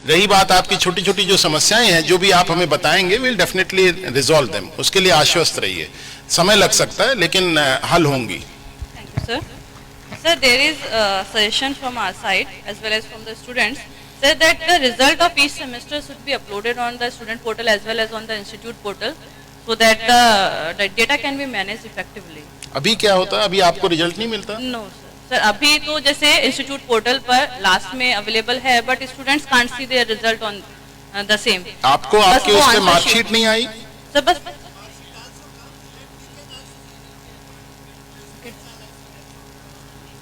रही बात आपकी छोटी छोटी जो समस्याएं हैं, जो भी आप हमें बताएंगे, विल डेफिनेटली रिजॉल्व देम। उसके लिए आश्वस्त रहिए, समय लग सकता है लेकिन हल होंगी। Thank you, sir. Sir, there is a suggestion from our side as well as from the students, said that the result of each semester should be uploaded on the student portal as well as on the institute portal, so that the data can be managed effectively. अभी क्या होता है, अभी आपको result नहीं मिलता? No, sir. Sir अभी तो जैसे इंस्टीट्यूट पोर्टल पर लास्ट में अवेलेबल है, but students can't see their result on the same. आपको आपके उसमें मार्कशीट नहीं आई? सर बस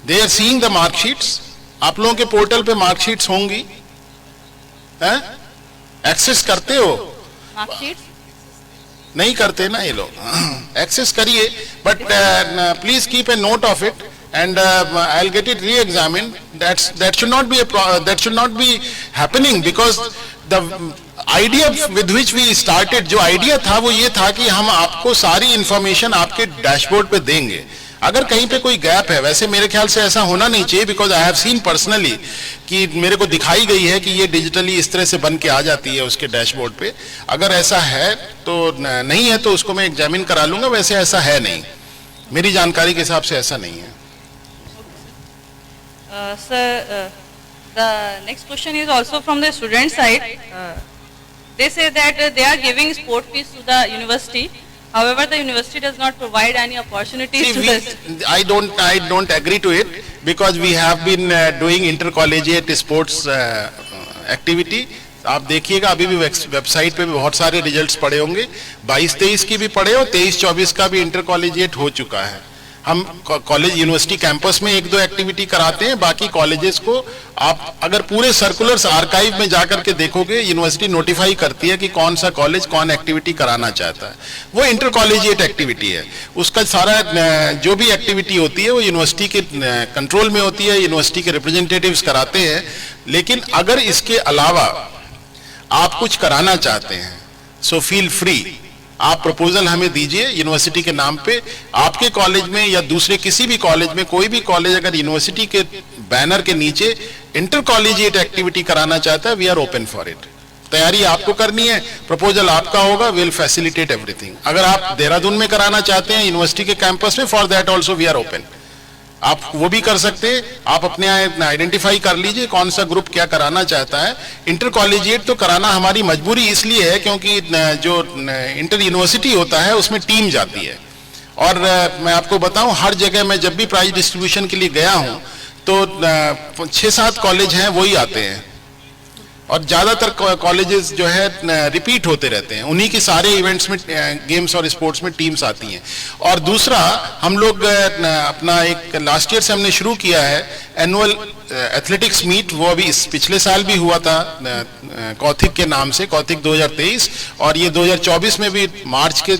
they are seeing the marksheets. आप लोगों के पोर्टल पे मार्कशीट्स होंगी, हैं? एक्सेस करते हो? मार्कशीट नहीं करते ना ये लोग। एक्सेस करिए, but please keep a note of it and I'll get it re-examined. That should not be happening, because the idea with which we started, जो idea था वो ये था कि हम आपको सारी information आपके डैशबोर्ड पे देंगे। अगर कहीं पे कोई गैप है, वैसे मेरे ख्याल से ऐसा होना नहीं चाहिए, because I have seen personally कि मेरे को दिखाई गई है कि ये डिजिटली इस तरह से बन के आ जाती है उसके डैशबोर्ड पे। अगर ऐसा है तो नहीं है तो उसको मैं एग्जामिन करा लूंगा, वैसे ऐसा है नहीं, मेरी जानकारी के हिसाब से ऐसा नहीं है। Sir, the next question is also from the student side. They say that they are giving sport fees to the university. However, the university does not provide any opportunities to this. I don't agree to it, because we have been doing intercollegiate sports activity. आप देखिएगा अभी भी website पे भी बहुत सारे results पड़े होंगे, 22-23 की भी पड़े और 23-24 का भी इंटरकॉलेजिएट हो चुका है। हम कॉलेज यूनिवर्सिटी कैंपस में 1-2 एक्टिविटी कराते हैं, बाकी कॉलेजेस को आप अगर पूरे सर्कुलर्स आर्काइव में जाकर के देखोगे, यूनिवर्सिटी नोटिफाई करती है कि कौन सा कॉलेज कौन एक्टिविटी कराना चाहता है। वो इंटर कॉलेजिएट एक्टिविटी है, उसका सारा जो भी एक्टिविटी होती है वो यूनिवर्सिटी के कंट्रोल में होती है, यूनिवर्सिटी के रिप्रेजेंटेटिव्स कराते हैं। लेकिन अगर इसके अलावा आप कुछ कराना चाहते हैं, सो फील फ्री, आप प्रपोजल हमें दीजिए यूनिवर्सिटी के नाम पे। आपके कॉलेज में या दूसरे किसी भी कॉलेज में, कोई भी कॉलेज अगर यूनिवर्सिटी के बैनर के नीचे इंटर कॉलेजिएट एक्टिविटी कराना चाहता है, we are open for it. तैयारी आपको करनी है, प्रपोजल आपका होगा, विल फैसिलिटेट एवरीथिंग। अगर आप देहरादून में कराना चाहते हैं यूनिवर्सिटी के कैंपस में, for that also we are open. आप वो भी कर सकते हैं, आप अपने आइडेंटिफाई कर लीजिए कौन सा ग्रुप क्या कराना चाहता है। इंटर कॉलेजिएट तो कराना हमारी मजबूरी इसलिए है क्योंकि जो इंटर यूनिवर्सिटी होता है उसमें टीम जाती है, और मैं आपको बताऊं, हर जगह मैं जब भी प्राइज डिस्ट्रीब्यूशन के लिए गया हूं तो 6-7 कॉलेज हैं वही आते हैं, और ज्यादातर कॉलेजेस जो है रिपीट होते रहते हैं, उन्हीं के सारे इवेंट्स में, गेम्स और स्पोर्ट्स में टीम्स आती हैं। और दूसरा, हम लोग अपना एक लास्ट ईयर से हमने शुरू किया है एनुअल एथलेटिक्स मीट, वो अभी पिछले साल भी हुआ था कौथिक के नाम से, कौथिक 2023, और ये 2024 में भी मार्च के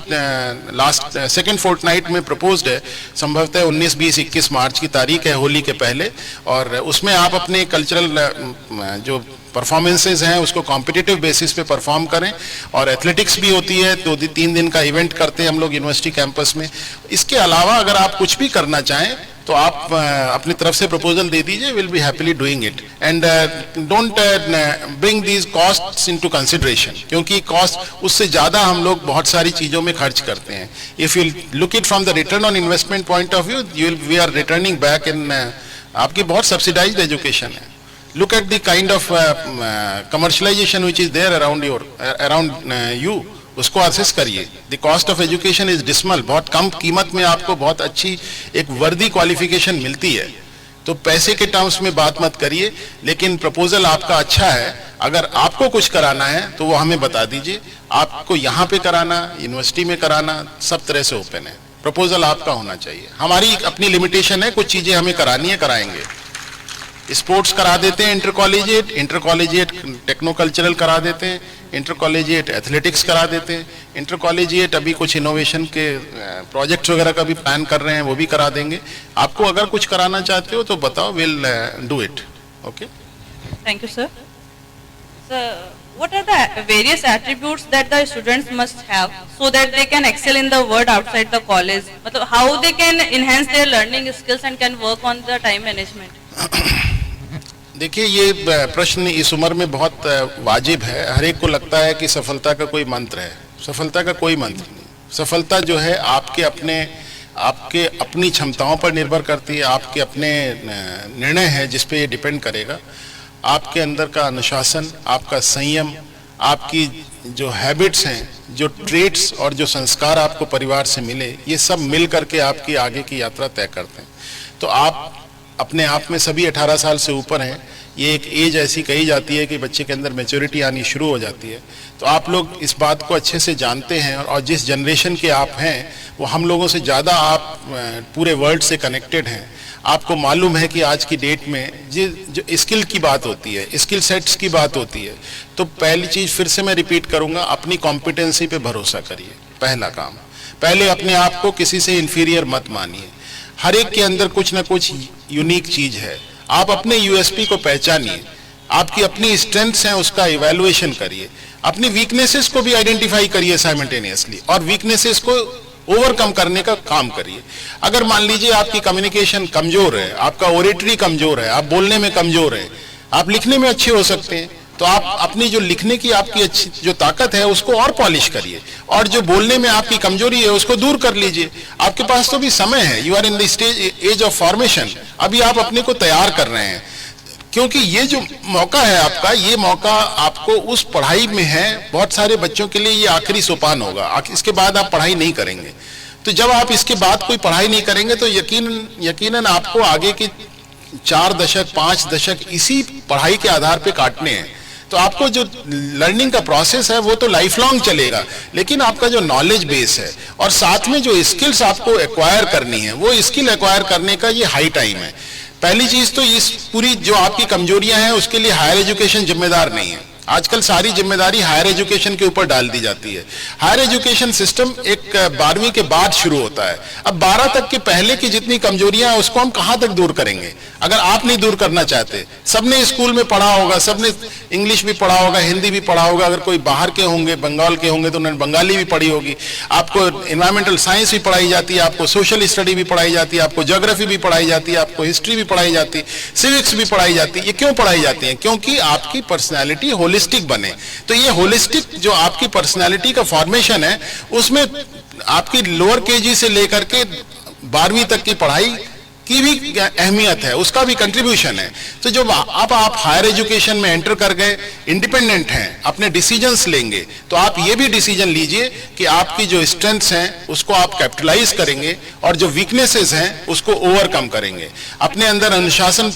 लास्ट सेकेंड फोर्टनाइट में प्रपोज्ड है, संभवतः 19, 20, 21 मार्च की तारीख है, होली के पहले। और उसमें आप अपने कल्चरल जो परफॉर्मेंसेज हैं उसको कॉम्पिटिटिव बेसिस पे परफॉर्म करें, और एथलेटिक्स भी होती है, 2-3 दिन का इवेंट करते हैं हम लोग यूनिवर्सिटी कैंपस में। इसके अलावा अगर आप कुछ भी करना चाहें तो आप अपनी तरफ से प्रपोजल दे दीजिए, will be happily doing it, and don't bring these costs into consideration, क्योंकि कॉस्ट उससे ज्यादा हम लोग बहुत सारी चीजों में खर्च करते हैं। If you look it from the return on investment point of view, we are returning back in, आपकी बहुत सब्सिडाइज्ड एजुकेशन है। Look at the kind of commercialization which is there around you, उसको असेस करिए। The cost of education is dismal, बहुत कम कीमत में आपको बहुत अच्छी एक वर्दी क्वालिफिकेशन मिलती है, तो पैसे के टर्म्स में बात मत करिए। लेकिन प्रपोजल आपका अच्छा है, अगर आपको कुछ कराना है तो वो हमें बता दीजिए, आपको यहाँ पे कराना, यूनिवर्सिटी में कराना, सब तरह से ओपन है, प्रपोजल आपका होना चाहिए। हमारी अपनी लिमिटेशन है, कुछ चीजें हमें करानी है, कराएंगे। स्पोर्ट्स करा देते हैं इंटर कॉलेजिएट टेक्नो कल्चरल करा देते हैं, इंटर कॉलेजिएट एथलेटिक्स करा देते हैं, इंटर कॉलेजिएट अभी कुछ इनोवेशन के प्रोजेक्ट्स वगैरह का भी प्लान कर रहे हैं, वो भी करा देंगे। आपको अगर कुछ कराना चाहते हो तो बताओ, will do it. Okay, thank you sir. Sir, what are the various attributes that the students must have so that they can excel in the world outside the college? मतलब how they can enhance their learning skills and can work on the time management? देखिए, ये प्रश्न इस उम्र में बहुत वाजिब है। हर एक को लगता है कि सफलता का कोई मंत्र है। सफलता का कोई मंत्र नहीं। सफलता जो है आपके अपनी क्षमताओं पर निर्भर करती है, आपके अपने निर्णय है जिस पे ये डिपेंड करेगा। आपके अंदर का अनुशासन, आपका संयम, आपकी जो हैबिट्स हैं, जो ट्रेट्स और जो संस्कार आपको परिवार से मिले, ये सब मिल करके आपकी आगे की यात्रा तय करते हैं। तो आप अपने आप में सभी 18 साल से ऊपर हैं। ये एक एज ऐसी कही जाती है कि बच्चे के अंदर मैच्योरिटी आनी शुरू हो जाती है। तो आप लोग इस बात को अच्छे से जानते हैं और जिस जनरेशन के आप हैं वो हम लोगों से ज़्यादा आप पूरे वर्ल्ड से कनेक्टेड हैं। आपको मालूम है कि आज की डेट में जो स्किल की बात होती है, स्किल सेट्स की बात होती है, तो पहली चीज़ फिर से मैं रिपीट करूँगा, अपनी कॉम्पिटेंसी पे भरोसा करिए। पहला काम, पहले अपने आप को किसी से इन्फीरियर मत मानिए। हर एक के अंदर कुछ ना कुछ यूनिक चीज़ है। आप अपने यूएसपी को पहचानिए, आपकी अपनी स्ट्रेंथ्स हैं उसका इवैल्यूएशन करिए, अपनी वीकनेसेस को भी आइडेंटिफाई करिए साइमल्टेनियसली, और वीकनेसेस को ओवरकम करने का काम करिए। अगर मान लीजिए आपकी कम्युनिकेशन कमजोर है, आपका ओरेटरी कमजोर है, आप बोलने में कमजोर है, आप लिखने में अच्छे हो सकते हैं, तो आप अपनी जो लिखने की आपकी अच्छी जो ताकत है उसको और पॉलिश करिए, और जो बोलने में आपकी कमजोरी है उसको दूर कर लीजिए। आपके पास तो भी समय है, you are in the stage as of formation. अभी आप अपने को तैयार कर रहे हैं, क्योंकि ये जो मौका है आपका, ये मौका आपको उस पढ़ाई में है। बहुत सारे बच्चों के लिए ये आखिरी सोपान होगा, इसके बाद आप पढ़ाई नहीं करेंगे। तो जब आप इसके बाद कोई पढ़ाई नहीं करेंगे तो यकीनन आपको आगे की 4 दशक 5 दशक इसी पढ़ाई के आधार पे काटने हैं। तो आपको जो लर्निंग का प्रोसेस है वो तो लाइफ लॉन्ग चलेगा, लेकिन आपका जो नॉलेज बेस है और साथ में जो स्किल्स आपको एक्वायर करनी है, वो स्किल एक्वायर करने का ये हाई टाइम है। पहली चीज तो इस पूरी जो आपकी कमजोरियां हैं उसके लिए हायर एजुकेशन जिम्मेदार नहीं है। आजकल सारी जिम्मेदारी हायर एजुकेशन के ऊपर डाल दी जाती है। हायर एजुकेशन सिस्टम एक 12वीं के बाद शुरू होता है। अब 12 तक के पहले की जितनी कमजोरियां हैं उसको हम कहां तक दूर करेंगे, अगर आप नहीं दूर करना चाहते। सबने स्कूल में पढ़ा होगा, सबने इंग्लिश भी पढ़ा होगा, हिंदी भी पढ़ा होगा। अगर कोई बाहर के होंगे, बंगाल के होंगे, तो उन्होंने बंगाली भी पढ़ी होगी। आपको एनवायरमेंटल साइंस भी पढ़ाई जाती है, आपको सोशल स्टडी भी पढ़ाई जाती है, आपको ज्योग्राफी भी पढ़ाई जाती है, आपको हिस्ट्री भी पढ़ाई जाती है, सिविक्स भी पढ़ाई जाती है। ये क्यों पढ़ाई जाती है? क्योंकि आपकी पर्सनैलिटी होलिस्टिक बने। तो ये होलिस्टिक जो आपकी पर्सनैलिटी का फॉर्मेशन है, उसमें आपकी लोअर केजी से लेकर के 12वीं तक की पढ़ाई की भी अहमियत है, उसका भी कंट्रीब्यूशन है। तो जब अब आप हायर एजुकेशन में एंटर कर गए, इंडिपेंडेंट हैं, अपने डिसीजंस लेंगे, तो आप ये भी डिसीजन लीजिए कि आपकी जो स्ट्रेंथ्स हैं उसको आप कैपिटलाइज करेंगे और जो वीकनेसेस हैं उसको ओवरकम करेंगे। अपने अंदर अनुशासन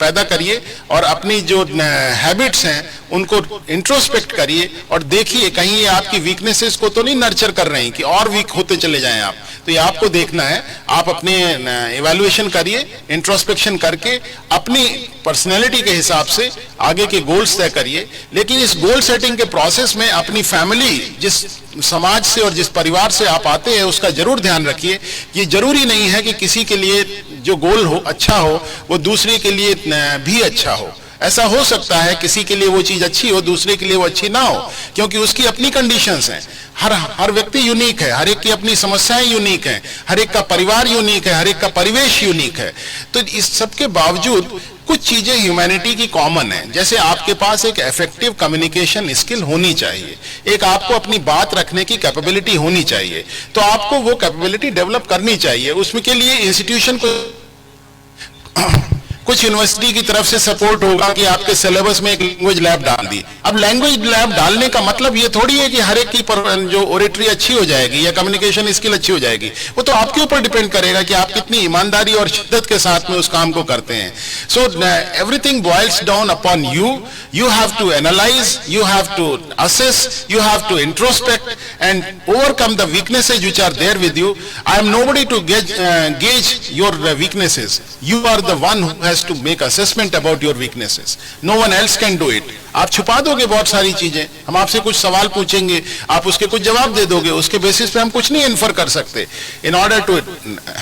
पैदा करिए और अपनी जो हैबिट्स हैं उनको इंट्रोस्पेक्ट करिए और देखिए कहीं ये आपकी वीकनेसेस को तो नहीं नर्चर कर रहे हैं कि और वीक होते चले जाएं आप। तो ये आपको देखना है। आप अपने इवैल्यूएशन करिए, इंट्रोस्पेक्शन करके अपनी पर्सनैलिटी के हिसाब से आगे के गोल्स तय करिए। लेकिन इस गोल सेटिंग के प्रोसेस में अपनी फैमिली, जिस समाज से और जिस परिवार से आप आते हैं, उसका जरूर ध्यान रखिए। ये जरूरी नहीं है कि किसी के लिए जो गोल हो अच्छा हो वो दूसरे के लिए भी अच्छा हो। ऐसा हो सकता है किसी के लिए वो चीज अच्छी हो, दूसरे के लिए वो अच्छी ना हो, क्योंकि उसकी अपनी कंडीशंस हैं। हर व्यक्ति यूनिक है, हर एक की अपनी समस्याएं यूनिक हैं, हर एक का परिवार यूनिक है, हर एक का परिवेश यूनिक है। तो इस सब के बावजूद कुछ चीजें ह्यूमैनिटी की कॉमन है। जैसे आपके पास एक इफेक्टिव कम्युनिकेशन स्किल होनी चाहिए, एक आपको अपनी बात रखने की कैपेबिलिटी होनी चाहिए, तो आपको वो कैपेबिलिटी डेवलप करनी चाहिए। उसमें के लिए इंस्टीट्यूशन को कुछ यूनिवर्सिटी की तरफ से सपोर्ट होगा कि आपके सिलेबस में एक लैंग्वेज लैब डाल दी। अब लैंग्वेज लैब डालने का मतलब ये थोड़ी है कि हर एक की जो ओरेटरी अच्छी हो जाएगी या कम्युनिकेशन स्किल अच्छी हो जाएगी। वो तो आपके ऊपर डिपेंड करेगा कि आप कितनी ईमानदारी और शिद्दत के साथ में उस काम को करते हैं। So everything boils down upon you. You have to analyse, you have to assess, you have to introspect and overcome the weaknesses which are there with you. I am nobody to gauge your weaknesses. You are the one who has to make assessment about your weaknesses. No one else can do it. आप छुपा दोगे बहुत सारी चीजें, हम आपसे कुछ सवाल पूछेंगे, आप उसके कुछ जवाब दे दोगे, उसके बेसिस पे हम कुछ नहीं इन्फर कर सकते। In order to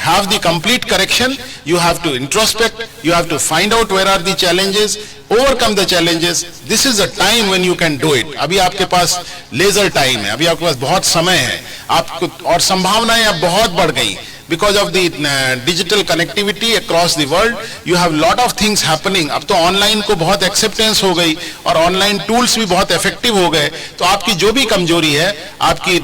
have the complete correction, you have to introspect, you have to find out where are the challenges, overcome the challenges. This is the time when you can do it. अभी आपके पास leisure time है, अभी आपके पास बहुत समय है, आपको और संभावनाएं अब बहुत बढ़ गई। because of the digital connectivity across the world, you have lot of things happening. अब तो ऑनलाइन को बहुत एक्सेप्टेंस हो गई और ऑनलाइन टूल्स भी बहुत इफेक्टिव हो गए, तो आपकी जो भी कमजोरी है, आपकी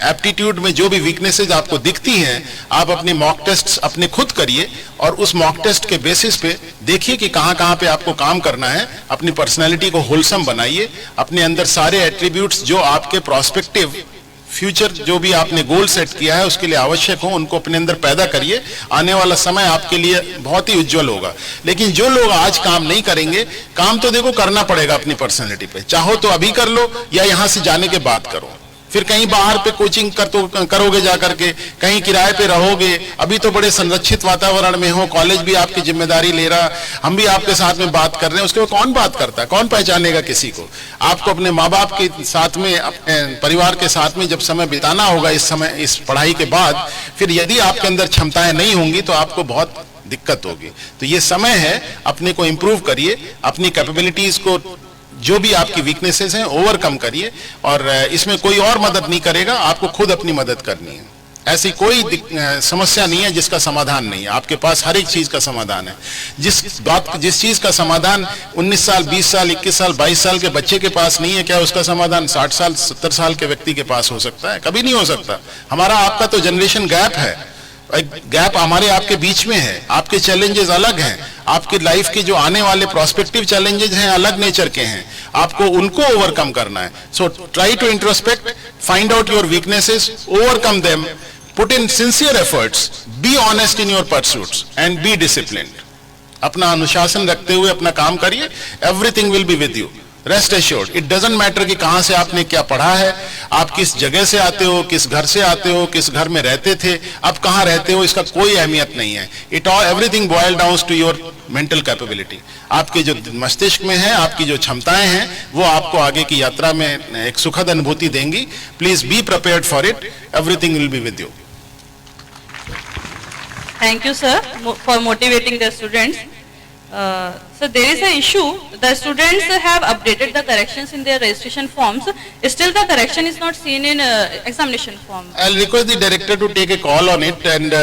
एप्टीट्यूड में जो भी वीकनेसेस आपको दिखती हैं, आप अपने मॉक टेस्ट अपने खुद करिए और उस मॉक टेस्ट के बेसिस पे देखिए कि कहाँ कहाँ पे आपको काम करना है। अपनी पर्सनैलिटी को होलसम बनाइए, अपने अंदर सारे एट्रीब्यूट्स जो आपके प्रोस्पेक्टिव फ्यूचर जो भी आपने गोल सेट किया है उसके लिए आवश्यक हो, उनको अपने अंदर पैदा करिए। आने वाला समय आपके लिए बहुत ही उज्जवल होगा। लेकिन जो लोग आज काम नहीं करेंगे, काम तो देखो करना पड़ेगा अपनी पर्सनैलिटी पे, चाहो तो अभी कर लो या यहां से जाने के बाद करो, फिर कहीं बाहर पे कोचिंग करोगे जा करके, कहीं किराए पे रहोगे। अभी तो बड़े संरक्षित वातावरण में हो, कॉलेज भी आपकी जिम्मेदारी ले रहा, हम भी आपके साथ में बात कर रहे हैं, उसके बाद कौन बात करता है, कौन पहचानेगा किसी को। आपको अपने माँ बाप के साथ में, अपने परिवार के साथ में जब समय बिताना होगा इस पढ़ाई के बाद, फिर यदि आपके अंदर क्षमताएं नहीं होंगी तो आपको बहुत दिक्कत होगी। तो ये समय है, अपने को इम्प्रूव करिए, अपनी कैपेबिलिटीज को, जो भी आपकी वीकनेसेस हैं, ओवरकम करिए। और इसमें कोई और मदद नहीं करेगा, आपको खुद अपनी मदद करनी है। ऐसी कोई समस्या नहीं है जिसका समाधान नहीं है, आपके पास हर एक चीज का समाधान है। जिस चीज का समाधान 19 साल, 20 साल, 21 साल, 22 साल के बच्चे के पास नहीं है, क्या उसका समाधान 60 साल, 70 साल के व्यक्ति के पास हो सकता है? कभी नहीं हो सकता। हमारा आपका तो जनरेशन गैप है, गैप हमारे आपके बीच में है। आपके चैलेंजेस अलग हैं, आपके लाइफ के जो आने वाले प्रोस्पेक्टिव चैलेंजेस हैं अलग नेचर के हैं, आपको उनको ओवरकम करना है। So try to introspect, find out your weaknesses, overcome them, put in sincere efforts, be honest in your pursuits and be disciplined. अपना अनुशासन रखते हुए अपना काम करिए, everything will be with you. Rest assured, it doesn't matter कि कहां से आपने क्या पढ़ा है, आप किस जगह से आते हो, किस घर से आते हो, किस घर में रहते थे, अब कहां रहते हो, इसका कोई अहमियत नहीं है। It all everything boil down to your mental capability. आपके जो मस्तिष्क में है, आपकी जो क्षमताएं हैं, वो आपको आगे की यात्रा में एक सुखद अनुभूति देंगी। Please be prepared for it, everything will be with you. Thank you, sir, for motivating the students. So there is an issue. The students have updated the corrections in their registration forms. Still, the correction is not seen in examination form. I'll request the director to take a call on it, and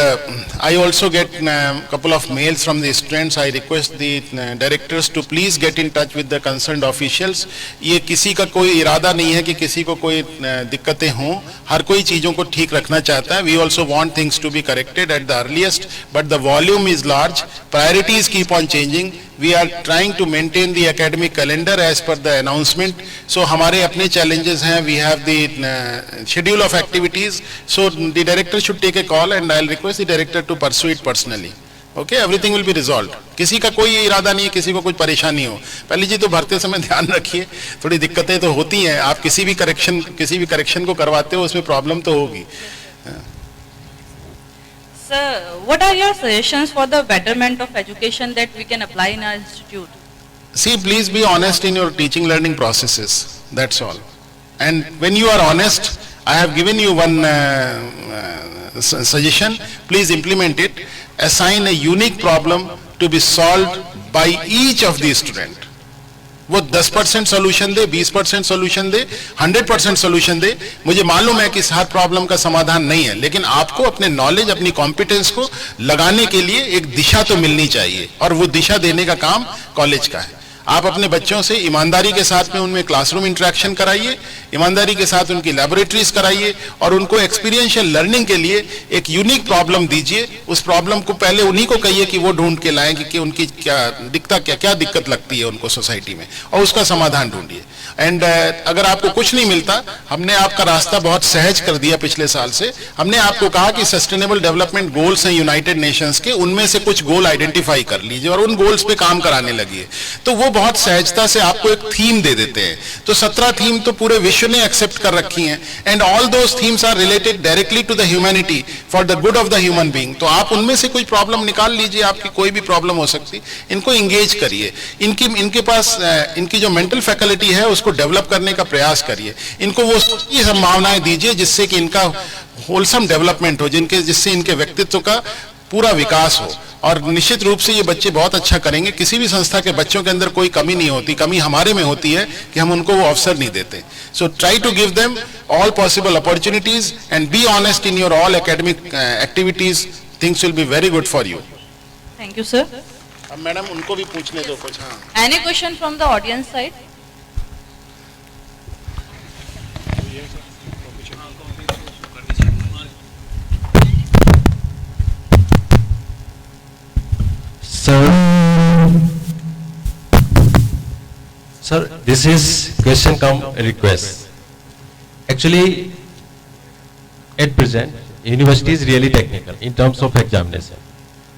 I also get a couple of mails from the students. I request the directors to please get in touch with the concerned officials. ये किसी का कोई इरादा नहीं है कि किसी को कोई दिक्कतें हों, हर कोई चीजों को ठीक रखना चाहता है। We also want things to be corrected at the earliest, but the volume is large. Priorities keep on changing. We are trying to maintain the academic calendar as per the announcement. So हमारे अपने challenges हैं. We have the schedule of activities. So the director should take a call, and I'll request the director to pursue it personally. Okay, everything will be resolved. किसी का कोई इरादा नहीं है किसी को कुछ परेशानी हो। पहले जी तो भरते समय ध्यान रखिए, थोड़ी दिक्कतें तो होती हैं। आप किसी भी करेक्शन को करवाते हो, उसमें प्रॉब्लम तो होगी। Sir, what are your suggestions for the betterment of education that we can apply in our institute? See, please be honest in your teaching learning processes. That's all. And when you are honest, I have given you one suggestion. Please implement it. Assign a unique problem to be solved by each of the student. वो 10% solution दे, 20% solution दे, 100% solution दे। मुझे मालूम है कि हर problem का समाधान नहीं है, लेकिन आपको अपने नॉलेज, अपनी कॉम्पिटेंस को लगाने के लिए एक दिशा तो मिलनी चाहिए, और वो दिशा देने का काम कॉलेज का है। आप अपने बच्चों से ईमानदारी के साथ में उनमें क्लासरूम इंटरेक्शन कराइए, ईमानदारी के साथ उनकी लैबोरेटरीज कराइए, और उनको एक्सपीरियंशियल लर्निंग के लिए एक यूनिक प्रॉब्लम दीजिए। उस प्रॉब्लम को पहले उन्हीं को कहिए कि वो ढूंढ के लाएं कि उनकी क्या दिक्कत लगती है उनको सोसाइटी में, और उसका समाधान ढूंढिए। एंड अगर आपको कुछ नहीं मिलता, हमने आपका रास्ता बहुत सहज कर दिया पिछले साल से। हमने आपको कहा कि सस्टेनेबल डेवलपमेंट गोल्स हैं यूनाइटेड नेशंस के, उनमें से कुछ गोल आइडेंटिफाई कर लीजिए और उन गोल्स पे काम कराने लगिए। तो वो बहुत सहजता से आपको एक थीम दे देते हैं। तो 17 थीम तो पूरे विश्व ने एक्सेप्ट कर रखी हैं, and all those themes are related directly to the humanity, for the good of the human being. तो आप उनमें से कोई प्रॉब्लम निकाल लीजिए, आपकी कोई भी प्रॉब्लम हो सकती, इनको इंगेज करिए। इनके पास इनकी जो मेंटल फैकल्टी है उसको डेवलप करने का प्रयास करिए। इनको वो संभावनाएं दीजिए जिससे कि इनका होलसम डेवलपमेंट हो, जिससे इनके व्यक्तित्व का पूरा विकास हो। और निश्चित रूप से ये बच्चे बहुत अच्छा करेंगे। किसी भी संस्था के बच्चों के अंदर कोई कमी नहीं होती, कमी हमारे में होती है कि हम उनको वो अवसर नहीं देते। So try to give them all possible opportunities and be honest in your all academic activities, things will be very good for you. Thank you, sir. अब मैडम उनको भी पूछने दो कुछ. हाँ, Any question from the audience side? Sir, this is question come request. Actually, at present, university is really technical in terms of examination.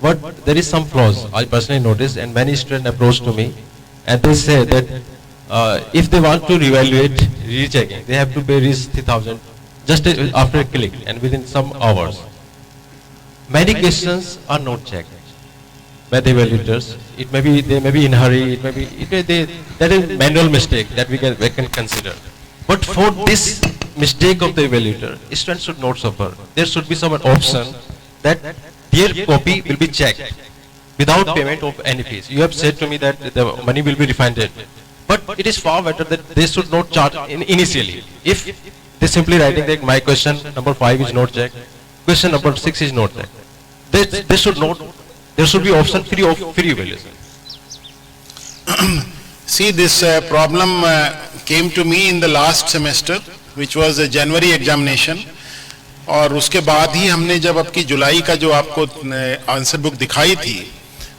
But there is some flaws I personally noticed, and many students approach to me, and they say that if they want to reevaluate, rechecking, they have to pay 3,000 just after a click and within some hours. Many questions are not checked by the evaluators. It may be they may be in hurry. That is manual mistake that we can consider. But for this mistake of the evaluator, students should not suffer. There should be some option that their copy will be checked without payment of any fees. You have said to me that the money will be refunded, but it is far better that they should not charge initially. If they simply writing that my question number 5 is not checked, question number 6 is not checked, they should not. There should be option free evaluation. see, this problem came to me in the last semester, which was a January examination. और उसके बाद ही हमने जब आपकी जुलाई का जो आपको answer book दिखाई थी,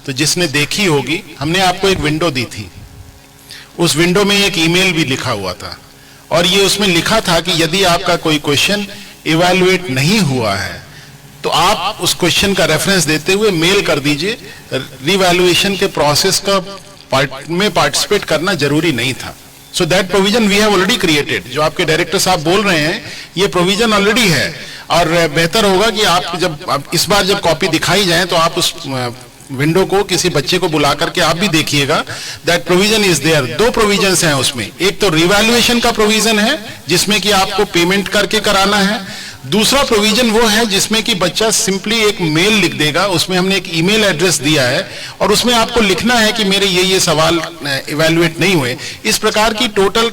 तो जिसने देखी होगी, हमने आपको एक विंडो दी थी. उस विंडो में एक ईमेल भी लिखा हुआ था, और ये उसमें लिखा था कि यदि आपका कोई क्वेश्चन इवैल्यूएट नहीं हुआ है तो आप उस क्वेश्चन का रेफरेंस देते हुए मेल कर दीजिए. रिवैल्यूएशन के प्रोसेस का में पार्टिसिपेट करना जरूरी नहीं था. So that provision we have already created. जो आपके डायरेक्टर साहब बोल रहे हैं, ये प्रोविजन ऑलरेडी है, और बेहतर होगा कि आप जब इस बार जब कॉपी दिखाई जाए तो आप उस विंडो को किसी बच्चे को बुला करके आप भी देखिएगा. That provision is there. 2 provisions हैं उसमें. एक तो रिवैल्यूएशन का प्रोविजन है जिसमें कि आपको पेमेंट करके कराना है. दूसरा प्रोविजन वो है जिसमें कि बच्चा सिंपली एक मेल लिख देगा. उसमें हमने एक ईमेल एड्रेस दिया है और उसमें आपको लिखना है कि मेरे ये सवाल इवैल्यूएट नहीं हुए. इस प्रकार की total,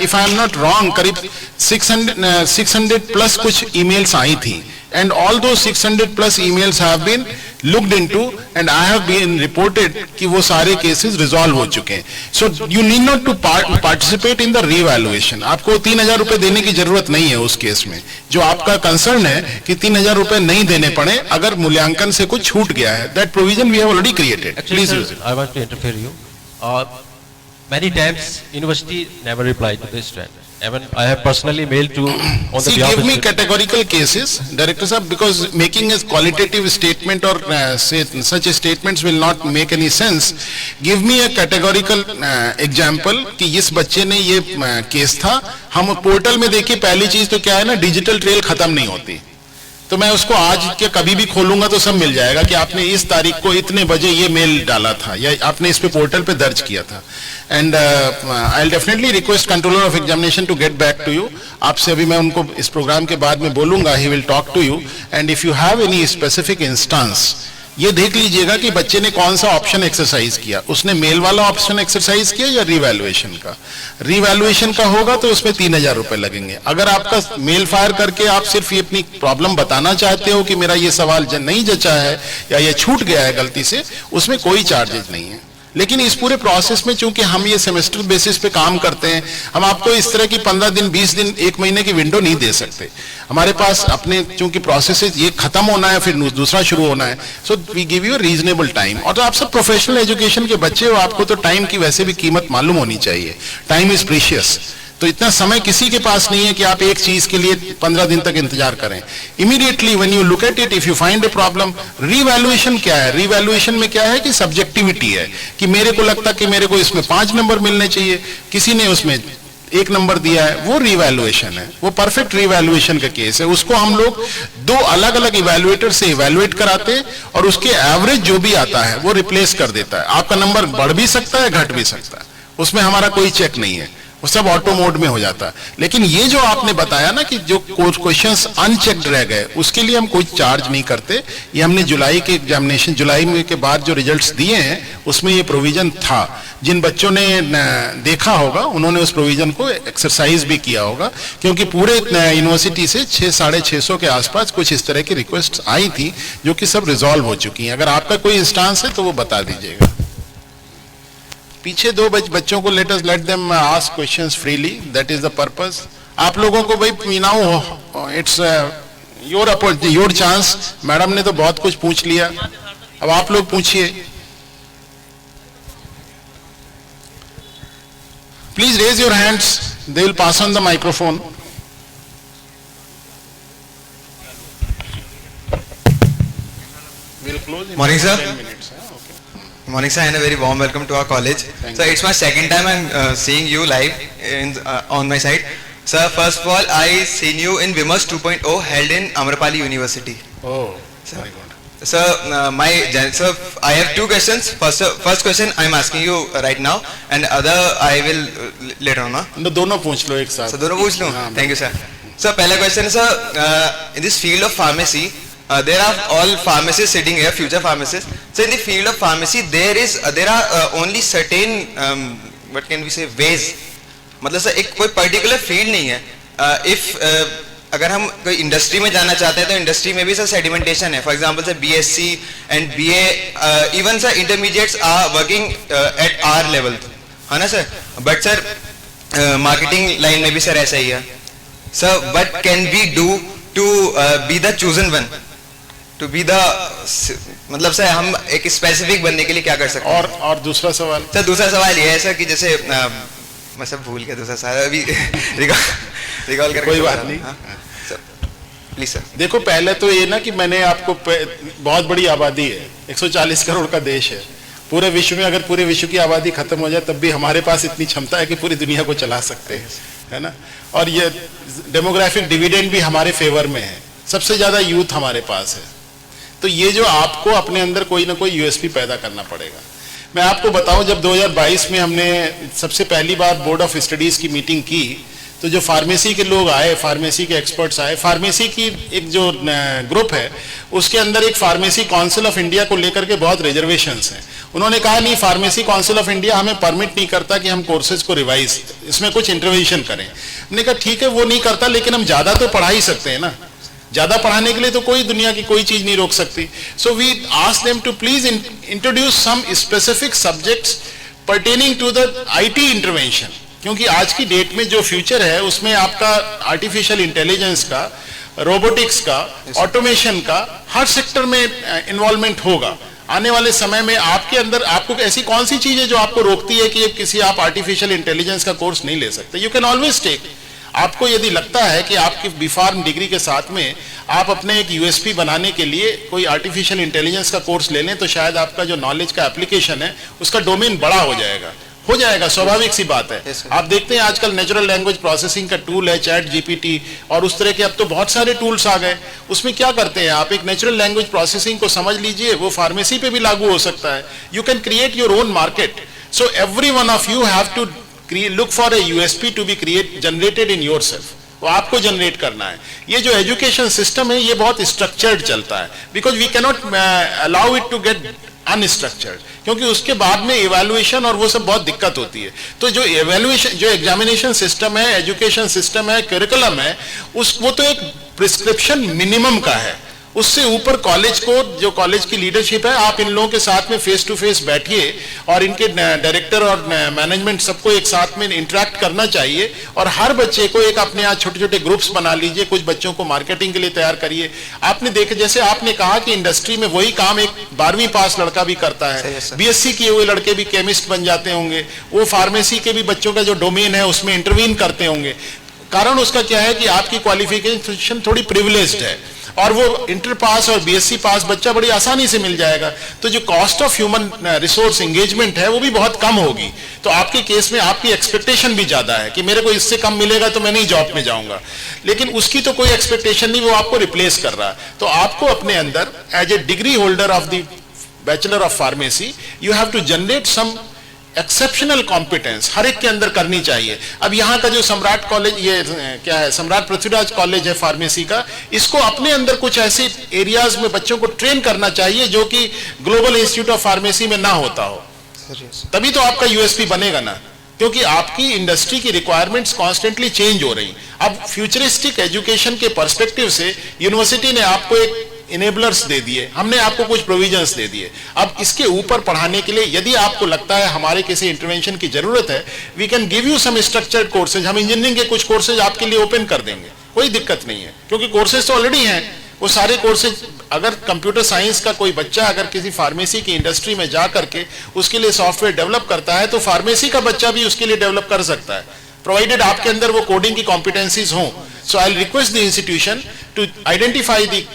if I am not wrong, करीब 600 प्लस कुछ ईमेल्स आई थी. And all those 600 plus emails have been looked into, and I have been reported कि वो सारे cases resolve हो चुके हैं. So you need not to participate in the revaluation. आपको 3,000 रुपए देने की जरूरत नहीं है उस केस में. जो आपका कंसर्न है कि 3,000 रुपए नहीं देने पड़े अगर मूल्यांकन से कुछ छूट गया है. That provision we have already created. Actually, Please sir, use it. I want to interfere you. Many times university never replied to the student. Even I have personally mailed to on the See, behalf give of me student. categorical cases, Director Sahab, because making a qualitative statement or say such statements will not make any sense. Give me a categorical example कि इस बच्चे ने ये case था. हम portal में देखिए, पहली चीज तो क्या है ना, डिजिटल ट्रेल खत्म नहीं होती. तो मैं उसको आज के कभी भी खोलूंगा तो सब मिल जाएगा कि आपने इस तारीख को इतने बजे ये मेल डाला था या आपने इस पे पोर्टल पे दर्ज किया था. And I will definitely request controller of examination to get back to you. आपसे अभी मैं उनको इस प्रोग्राम के बाद में बोलूंगा. He will talk to you, and if you have any specific instance, ये देख लीजिएगा कि बच्चे ने कौन सा ऑप्शन एक्सरसाइज किया. उसने मेल वाला ऑप्शन एक्सरसाइज किया या रिवैल्यूएशन का. रिवैल्यूएशन का होगा तो उसमें 3,000 रुपए लगेंगे. अगर आपका मेल फायर करके आप सिर्फ ये अपनी प्रॉब्लम बताना चाहते हो कि मेरा ये सवाल नहीं जचा है या ये छूट गया है गलती से, उसमें कोई चार्जेस नहीं है. लेकिन इस पूरे प्रोसेस में चूंकि हम ये सेमेस्टर बेसिस पे काम करते हैं, हम आपको इस तरह की 15 दिन, 20 दिन, 1 महीने की विंडो नहीं दे सकते. हमारे पास अपने चूंकि प्रोसेस ये खत्म होना है, फिर दूसरा शुरू होना है. So we give you reasonable time. और तो आप सब प्रोफेशनल एजुकेशन के बच्चे हो, आपको तो टाइम की वैसे भी कीमत मालूम होनी चाहिए. Time is precious. तो इतना समय किसी के पास नहीं है कि आप एक चीज के लिए 15 दिन तक इंतजार करें. Immediately when you look at it, if you find a problem, revaluation क्या है? रीवैल्यूएशन में क्या है कि सब्जेक्टिविटी है कि मेरे को लगता कि मेरे को इसमें 5 नंबर मिलने चाहिए, किसी ने उसमें 1 नंबर दिया है, वो रिवैल्यूएशन है. वो परफेक्ट रिवैल्यूएशन का केस है. उसको हम लोग 2 अलग अलग इवैल्यूएटर से इवैल्यूएट कराते हैं और उसके एवरेज जो भी आता है वो रिप्लेस कर देता है. आपका नंबर बढ़ भी सकता है, घट भी सकता है, उसमें हमारा कोई चेक नहीं है, वो सब ऑटो मोड में हो जाता है. लेकिन ये जो आपने बताया ना कि जो क्वेश्चंस अनचेक्ड रह गए, उसके लिए हम कोई चार्ज नहीं करते. ये हमने जुलाई के एग्जामिनेशन, जुलाई में के बाद जो रिजल्ट्स दिए हैं उसमें ये प्रोविजन था. जिन बच्चों ने देखा होगा उन्होंने उस प्रोविजन को एक्सरसाइज भी किया होगा, क्योंकि पूरे यूनिवर्सिटी से 600-650 के आसपास कुछ इस तरह की रिक्वेस्ट आई थी जो कि सब रिजॉल्व हो चुकी हैं। अगर आपका कोई इंस्टांस है तो वो बता दीजिएगा। पीछे दो बच्चों को let them ask questions freely, that is the purpose. आप लोगों को भाई now it's your chance. Madam ने तो बहुत कुछ पूछ लिया, अब आप लोग पूछिए। Please raise your hands, they will pass on the microphone. Morning, sir. Morning, sir, and a very warm welcome to our college. So it's my second time I'm seeing you live on my site. Sir, first of all, I seen you in Vimas 2.0 held in Amrapali University. Oh, Sir. very good. Sir, sir, I have two questions. First question I'm asking you right now, and other I will later on. तो दोनों पूछ लो एक साथ। So दोनों पूछ लूँ? हाँ, Thank you, sir. Sir, पहला question है sir, in this field of pharmacy, there are all pharmacists sitting here, future pharmacists. So in the field of pharmacy, there are only certain what can we say ways. मतलब sir एक कोई particular field नहीं है. अगर हम कोई industry में जाना चाहते हैं तो इंडस्ट्री में भी सर सेडिमेंटेशन है. For example sir BSc and BA, even sir intermediates are working at our level, है ना sir. But sir marketing line में भी सर ऐसा ही है. Sir what can we do to be the chosen one, to be the, मतलब sir हम एक स्पेसिफिक बनने के लिए क्या कर सकते हैं? और दूसरा सवाल सर, दूसरा सवाल ये है सर कि जैसे मैं सब भूल गया दूसरा सवाल अभी रिकॉल करके. कोई बात नहीं. Please sir. देखो, पहले तो ये ना कि मैंने आपको बहुत बड़ी आबादी है, 140 करोड़ का देश है. पूरे विश्व में अगर पूरे विश्व की आबादी खत्म हो जाए तब भी हमारे पास इतनी क्षमता है कि पूरी दुनिया को चला सकते हैं, है ना. और ये डेमोग्राफिक डिविडेंड भी हमारे फेवर में है. सबसे ज्यादा यूथ हमारे पास है. तो ये जो आपको अपने अंदर कोई ना कोई यूएसपी पैदा करना पड़ेगा. मैं आपको बताऊं, जब 2022 में हमने सबसे पहली बार बोर्ड ऑफ स्टडीज की मीटिंग की तो जो फार्मेसी के लोग आए, फार्मेसी के एक्सपर्ट्स आए, फार्मेसी की एक जो ग्रुप है उसके अंदर एक फार्मेसी काउंसिल ऑफ इंडिया को लेकर के बहुत रिजर्वेशंस हैं. उन्होंने कहा नहीं, फार्मेसी काउंसिल ऑफ इंडिया हमें परमिट नहीं करता कि हम कोर्सेज को रिवाइज, इसमें कुछ इंटरवेंशन करें. हमने कहा ठीक है, वो नहीं करता, लेकिन हम ज्यादा तो पढ़ा ही सकते हैं ना. ज्यादा पढ़ाने के लिए तो कोई दुनिया की कोई चीज नहीं रोक सकती. So we ask them to please introduce some specific subjects pertaining to the IT intervention, क्योंकि आज की डेट में जो फ्यूचर है उसमें आपका आर्टिफिशियल इंटेलिजेंस का, रोबोटिक्स का, ऑटोमेशन का, हर सेक्टर में इन्वॉल्वमेंट होगा. आने वाले समय में आपके अंदर आपको ऐसी कौन सी चीज है जो आपको रोकती है कि किसी आप आर्टिफिशियल इंटेलिजेंस का कोर्स नहीं ले सकते? You can always take. आपको यदि लगता है कि आपकी बीफार्म डिग्री के साथ में आप अपने एक यूएसपी बनाने के लिए कोई आर्टिफिशियल इंटेलिजेंस का कोर्स ले लें तो शायद आपका जो नॉलेज का एप्लीकेशन है उसका डोमेन बड़ा हो जाएगा. स्वाभाविक सी बात है. आप देखते हैं आजकल नेचुरल लैंग्वेज प्रोसेसिंग का टूल है चैट जीपीटी, और उस तरह के अब तो बहुत सारे टूल्स आ गए. उसमें क्या करते हैं आप, एक नेचुरल लैंग्वेज प्रोसेसिंग को समझ लीजिए, वो फार्मेसी पे भी लागू हो सकता है. You can create your own market. So every one of you have to look for a USP to be generated in yourself. वो आपको जनरेट करना है. ये जो एजुकेशन सिस्टम है ये बहुत स्ट्रक्चर्ड चलता है, because we cannot allow it to get unstructured, क्योंकि उसके बाद में इवैल्यूएशन और वो सब बहुत दिक्कत होती है. तो जो इवैल्यूएशन, जो एग्जामिनेशन सिस्टम है, एजुकेशन सिस्टम है, करिकुलम है, वो तो एक प्रिस्क्रिप्शन मिनिमम का है. उससे ऊपर कॉलेज को, जो कॉलेज की लीडरशिप है, आप इन लोगों के साथ में फेस टू फेस बैठिए और इनके डायरेक्टर और मैनेजमेंट सबको एक साथ में इंटरेक्ट करना चाहिए. और हर बच्चे को एक अपने यहाँ छोटे छोटे ग्रुप्स बना लीजिए. कुछ बच्चों को मार्केटिंग के लिए तैयार करिए. आपने देखे, जैसे आपने कहा कि इंडस्ट्री में वही काम एक 12वीं पास लड़का भी करता है. बीएससी किए हुए लड़के भी केमिस्ट बन जाते होंगे. वो फार्मेसी के भी बच्चों का जो डोमेन है उसमें इंटरवीन करते होंगे. कारण उसका क्या है कि आपकी क्वालिफिकेशन थोड़ी प्रिविलेज्ड है और वो इंटर पास और बीएससी पास बच्चा बड़ी आसानी से मिल जाएगा. तो जो cost of human resource engagement है वो भी बहुत कम होगी. तो आपके केस में आपकी एक्सपेक्टेशन भी ज्यादा है कि मेरे को इससे कम मिलेगा तो मैं नहीं जॉब में जाऊंगा, लेकिन उसकी तो कोई एक्सपेक्टेशन नहीं, वो आपको रिप्लेस कर रहा है. तो आपको अपने अंदर as a degree holder of the bachelor of pharmacy you have to generate some exceptional competence हर एक के अंदर करनी चाहिए. अब यहाँ का जो सम्राट कॉलेज, ये क्या है, सम्राट पृथ्वीराज कॉलेज है फार्मेसी का, इसको अपने अंदर कुछ ऐसे एरियाज में बच्चों को ट्रेन करना चाहिए जो कि ग्लोबल इंस्टीट्यूट ऑफ फार्मेसी में ना होता हो. sir, yes. तभी तो आपका यूएसपी बनेगा ना, क्योंकि आपकी इंडस्ट्री की रिक्वायरमेंट्स कॉन्स्टेंटली चेंज हो रही। अब फ्यूचरिस्टिक एजुकेशन के पर्सपेक्टिव से यूनिवर्सिटी ने आपको एक इनेबलर्स दे दिए, हमने आपको कुछ प्रोविजंस दे दिए। अब इसके ऊपर पढ़ाने के लिए यदि आपको लगता है हमारे किसी इंटरवेंशन की जरूरत है, we can give you some structured courses. हम इंजीनियरिंग के कुछ कोर्सेज आपके लिए ओपन कर देंगे, कोई दिक्कत नहीं है, क्योंकि कोर्सेज तो ऑलरेडी हैं। वो सारे कोर्सेज, अगर कंप्यूटर साइंस का कोई बच्चा अगर किसी फार्मेसी की इंडस्ट्री में जा करके उसके लिए सॉफ्टवेयर डेवलप करता है, तो फार्मेसी का बच्चा भी उसके लिए डेवलप कर सकता है, प्रोवाइडेड आपके अंदर वो कोडिंग की कॉम्पिटेंसीज हों। So I request the institution to identify the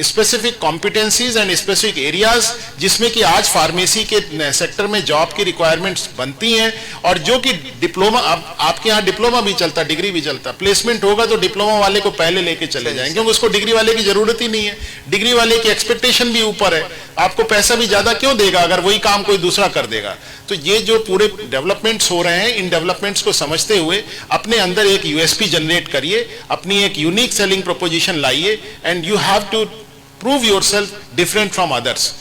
specific competencies and specific areas जिसमें कि आज फार्मेसी के सेक्टर में जॉब की रिक्वायरमेंट्स बनती हैं, और जो कि डिप्लोमा, अब आपके यहाँ डिप्लोमा भी चलता, डिग्री भी चलता, प्लेसमेंट होगा तो डिप्लोमा वाले को पहले लेके चले जाएंगे, क्योंकि उसको डिग्री वाले की जरूरत ही नहीं है। डिग्री वाले की एक्सपेक्टेशन भी ऊपर है, आपको पैसा भी ज्यादा क्यों देगा अगर वही काम कोई दूसरा कर देगा। तो ये जो पूरे डेवलपमेंट्स हो रहे हैं, इन डेवलपमेंट्स को समझते हुए अपने अंदर एक यूएसपी जनरेट करिए, अपनी एक यूनिक सेलिंग प्रोपोजिशन लाइए, and you have to prove yourself different from others.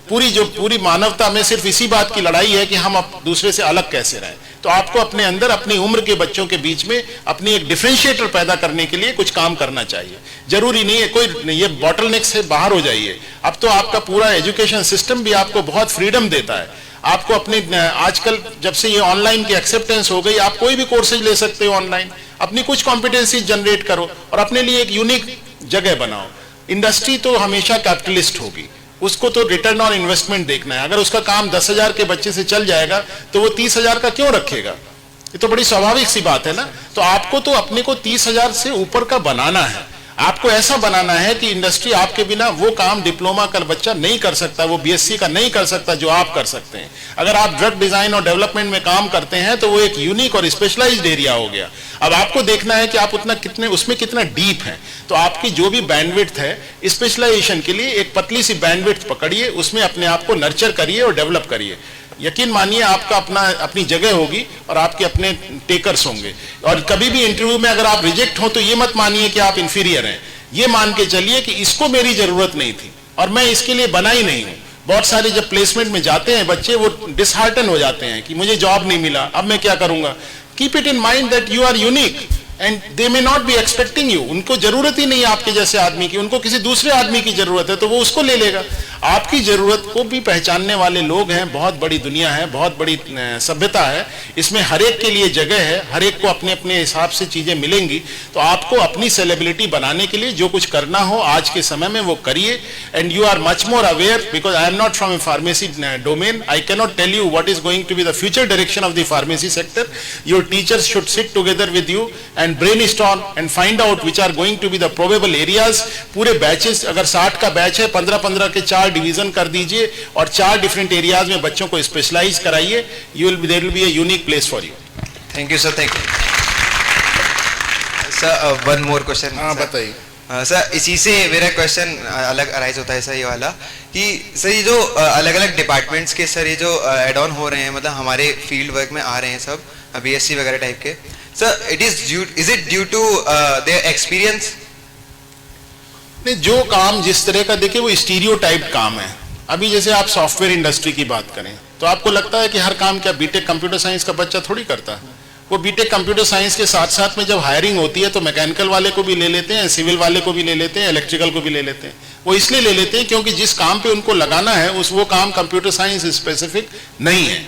पूरी मानवता में सिर्फ इसी बात की लड़ाई है कि हम दूसरे से अलग कैसे रहें। तो आपको अपने अंदर अपनी उम्र के बच्चों के बीच में अपनी एक डिफरेंशिएटर पैदा करने के लिए कुछ काम करना चाहिए। जरूरी नहीं है कोई ये बॉटलनेक से बाहर हो जाइए। अब तो आपका पूरा एजुकेशन सिस्टम भी आपको बहुत फ्रीडम देता है। आपको अपने, आजकल जब से ये ऑनलाइन की एक्सेप्टेंस हो गई, आप कोई भी कोर्सेज ले सकते हो ऑनलाइन, अपनी कुछ कॉम्पिटेंसी जनरेट करो और अपने लिए एक यूनिक जगह बनाओ। इंडस्ट्री तो हमेशा कैपिटलिस्ट होगी, उसको तो रिटर्न ऑन इन्वेस्टमेंट देखना है। अगर उसका काम 10,000 के बच्चे से चल जाएगा तो वो 30,000 का क्यों रखेगा? ये तो बड़ी स्वाभाविक सी बात है ना। तो आपको तो अपने को 30,000 से ऊपर का बनाना है। आपको ऐसा बनाना है कि इंडस्ट्री आपके बिना वो काम डिप्लोमा का बच्चा नहीं कर सकता, वो बीएससी का नहीं कर सकता जो आप कर सकते हैं। अगर आप ड्रग डिजाइन और डेवलपमेंट में काम करते हैं तो वो एक यूनिक और स्पेशलाइज्ड एरिया हो गया। अब आपको देखना है कि आप उसमें कितना डीप है। तो आपकी जो भी बैंडविड्थ है स्पेशलाइजेशन के लिए, एक पतली सी बैंडविड्थ पकड़िए, उसमें अपने आप को नर्चर करिए और डेवलप करिए। यकीन मानिए आपका अपनी जगह होगी और आपके अपने टेकर्स होंगे। और कभी भी इंटरव्यू में अगर आप रिजेक्ट हो तो ये मत मानिए कि आप इंफीरियर हैं, ये मान के चलिए कि इसको मेरी जरूरत नहीं थी और मैं इसके लिए बना ही नहीं हूं। बहुत सारे जब प्लेसमेंट में जाते हैं बच्चे, वो डिसहार्टन हो जाते हैं कि मुझे जॉब नहीं मिला, अब मैं क्या करूंगा। Keep it in mind that you are unique and they may not be expecting you. उनको जरूरत ही नहीं आपके जैसे आदमी की, उनको किसी दूसरे आदमी की जरूरत है तो वो उसको ले लेगा। आपकी जरूरत को भी पहचानने वाले लोग हैं। बहुत बड़ी दुनिया है, बहुत बड़ी सभ्यता है, इसमें हर एक के लिए जगह है, हर एक को अपने अपने हिसाब से चीजें मिलेंगी। तो आपको अपनी सेलिब्रिटी बनाने के लिए जो कुछ करना हो आज के समय में वो करिए। And you are much more aware, because I am not from a pharmacy domain, I can not tell you what is going to be the future direction of the pharmacy sector. Your teachers should sit together with you and brainstorm and find out which are going to be the probable areas। पूरे batches, अगर 60 का batch है, 15-15 के 4 division कर दीजिए और 4 different areas में बच्चों को स्पेशलाइज कराइए। there will be a unique place for you। Thank you sir, thank you sir। One more question। हाँ बताइए। सर इसी से मेरा क्वेश्चन अलग अराइज होता है सर, ये वाला कि सर ये जो अलग अलग डिपार्टमेंट्स के सर ये जो एड ऑन हो रहे हैं, मतलब हमारे फील्ड वर्क में आ रहे हैं सब बीएससी वगैरह टाइप के, sir is it due to their experience? नहीं, जो काम जिस तरह का देखिए वो स्टीरियोटाइप काम है। अभी जैसे आप सॉफ्टवेयर इंडस्ट्री की बात करें तो आपको लगता है कि हर काम क्या बीटेक कंप्यूटर साइंस का बच्चा थोड़ी करता है। वो बीटेक कंप्यूटर साइंस के साथ साथ में जब हायरिंग होती है तो मैकेनिकल वाले को भी ले लेते हैं, सिविल वाले को भी ले लेते हैं, इलेक्ट्रिकल को भी ले लेते हैं। वो इसलिए ले लेते हैं क्योंकि जिस काम पे उनको लगाना है वो काम कंप्यूटर साइंस स्पेसिफिक नहीं है।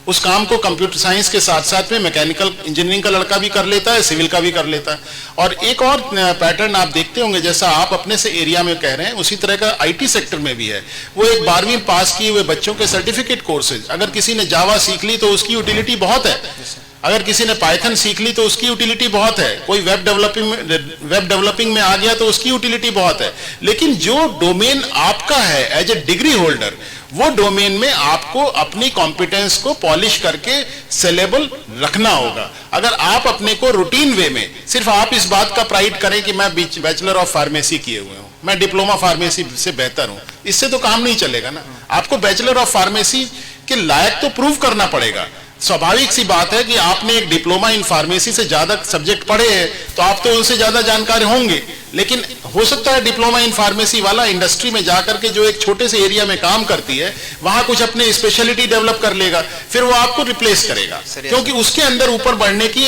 उस काम को कंप्यूटर साइंस के साथ साथ में मैकेनिकल इंजीनियरिंग का लड़का भी कर लेता है, सिविल का भी कर लेता है। और एक और पैटर्न आप देखते होंगे, जैसा आप अपने से एरिया में कह रहे हैं उसी तरह का आईटी सेक्टर में भी है। वो एक 12वीं पास किए हुए बच्चों के सर्टिफिकेट कोर्सेज, अगर किसी ने जावा सीख ली तो उसकी यूटिलिटी बहुत है, अगर किसी ने पाइथन सीख ली तो उसकी यूटिलिटी बहुत है, कोई वेब डेवलपिंग में आ गया तो उसकी यूटिलिटी बहुत है। लेकिन जो डोमेन आपका है एज ए डिग्री होल्डर, वो डोमेन में आपको अपनी कॉम्पिटेंस को पॉलिश करके सेलेबल रखना होगा। अगर आप अपने को रूटीन वे में सिर्फ आप इस बात का प्राइड करें कि मैं बैचलर ऑफ फार्मेसी किए हुए हूं, मैं डिप्लोमा फार्मेसी से बेहतर हूं, इससे तो काम नहीं चलेगा ना। आपको बैचलर ऑफ फार्मेसी के लायक तो प्रूव करना पड़ेगा। स्वाभाविक सी बात है कि आपने एक डिप्लोमा इन फार्मेसी से ज्यादा सब्जेक्ट पढ़े हैं तो आप तो उनसे ज्यादा जानकार होंगे, लेकिन हो सकता है डिप्लोमा इन फार्मेसी वाला इंडस्ट्री में जाकर के जो एक छोटे से एरिया में काम करती है वहां कुछ अपने स्पेशलिटी डेवलप कर लेगा, फिर वो आपको रिप्लेस करेगा, क्योंकि उसके अंदर ऊपर बढ़ने की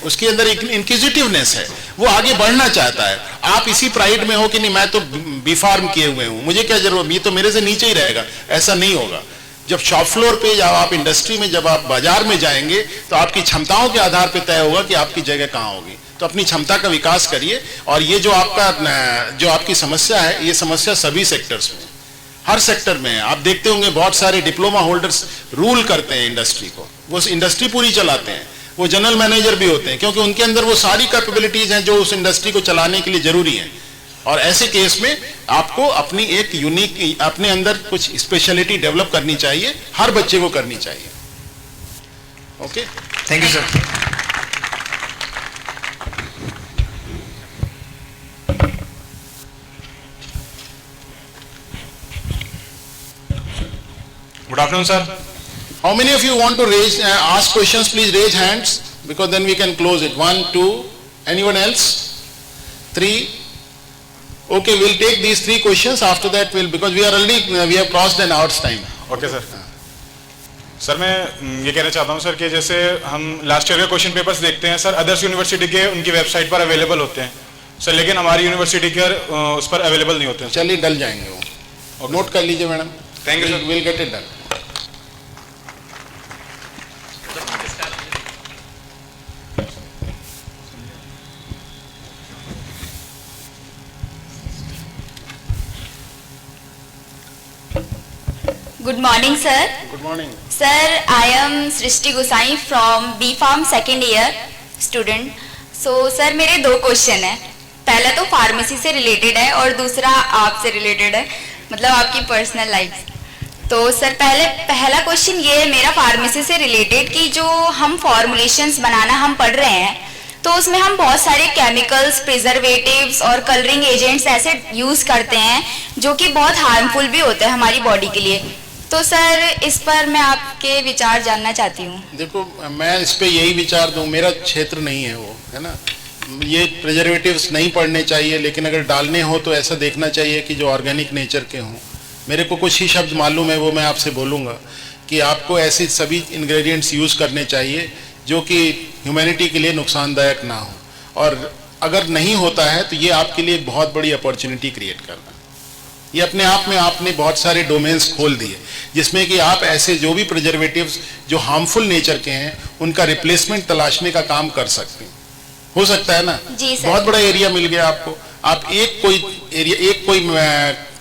उसके अंदर एक इंक्विजिटिवनेस है, वो आगे बढ़ना चाहता है। आप इसी प्राइड में हो कि नहीं मैं तो बी फार्म किए हुए हूं, मुझे क्या जरूरत, ये तो मेरे से नीचे ही रहेगा, ऐसा नहीं होगा। जब शॉप फ्लोर पे या आप इंडस्ट्री में, जब आप बाजार में जाएंगे तो आपकी क्षमताओं के आधार पर तय होगा कि आपकी जगह कहाँ होगी। तो अपनी क्षमता का विकास करिए। और ये जो आपकी समस्या है, ये समस्या सभी सेक्टर्स में, हर सेक्टर में है। आप देखते होंगे बहुत सारे डिप्लोमा होल्डर्स रूल करते हैं इंडस्ट्री को, वो इंडस्ट्री पूरी चलाते हैं, वो जनरल मैनेजर भी होते हैं, क्योंकि उनके अंदर वो सारी कैपेबिलिटीज हैं जो उस इंडस्ट्री को चलाने के लिए जरूरी है। और ऐसे केस में आपको अपनी एक यूनिक, अपने अंदर कुछ स्पेशलिटी डेवलप करनी चाहिए, हर बच्चे को करनी चाहिए। Okay, thank you sir. Good afternoon, sir. How many of you want to ask questions? Please raise hands, because then we can close it. 1, 2, anyone else? 3. Okay, we'll take these 3 questions. After that, because we have crossed an hour's time. Okay, sir. Sir मैं ये कहना चाहता हूँ sir कि जैसे हम last year के question papers देखते हैं सर, अदर्स यूनिवर्सिटी के उनकी वेबसाइट पर अवेलेबल होते हैं सर, लेकिन हमारी यूनिवर्सिटी के उस पर अवेलेबल नहीं होते हैं। चलिए डल जाएंगे वो, नोट कर लीजिए madam. Thank you sir. Will get it done. Good morning, sir. Good morning. Sir, I am Srishti Gosai from B Farm second year student. So, sir, मेरे 2 क्वेश्चन है। पहला तो फार्मेसी से रिलेटेड है और दूसरा आपसे रिलेटेड है, मतलब आपकी पर्सनल लाइफ। तो सर पहला क्वेश्चन ये है मेरा फार्मेसी से रिलेटेड कि जो हम फॉर्मुलेशंस बनाना हम पढ़ रहे हैं तो उसमें हम बहुत सारे केमिकल्स, प्रिजर्वेटिव्स और कलरिंग एजेंट्स ऐसे यूज करते हैं जो कि बहुत हार्मफुल भी होते हैं हमारी बॉडी के लिए। तो सर इस पर मैं आपके विचार जानना चाहती हूँ। देखो, मैं इस पे यही विचार दूं, मेरा क्षेत्र नहीं है वो, है ना। ये प्रिजर्वेटिव्स नहीं पढ़ने चाहिए, लेकिन अगर डालने हो तो ऐसा देखना चाहिए कि जो ऑर्गेनिक नेचर के हों। मेरे को कुछ ही शब्द मालूम है, वो मैं आपसे बोलूँगा कि आपको ऐसे सभी इंग्रेडिएंट्स यूज़ करने चाहिए जो कि ह्यूमैनिटी के लिए नुकसानदायक ना हो। और अगर नहीं होता है तो ये आपके लिए एक बहुत बड़ी अपॉर्चुनिटी क्रिएट करना। ये अपने आप में आपने बहुत सारे डोमेन्स खोल दिए जिसमें कि आप ऐसे जो भी प्रिजर्वेटिव्स जो हार्मफुल नेचर के हैं उनका रिप्लेसमेंट तलाशने का काम कर सकते हैं। हो सकता है ना। जी सर। बहुत बड़ा एरिया मिल गया आपको। आप एक कोई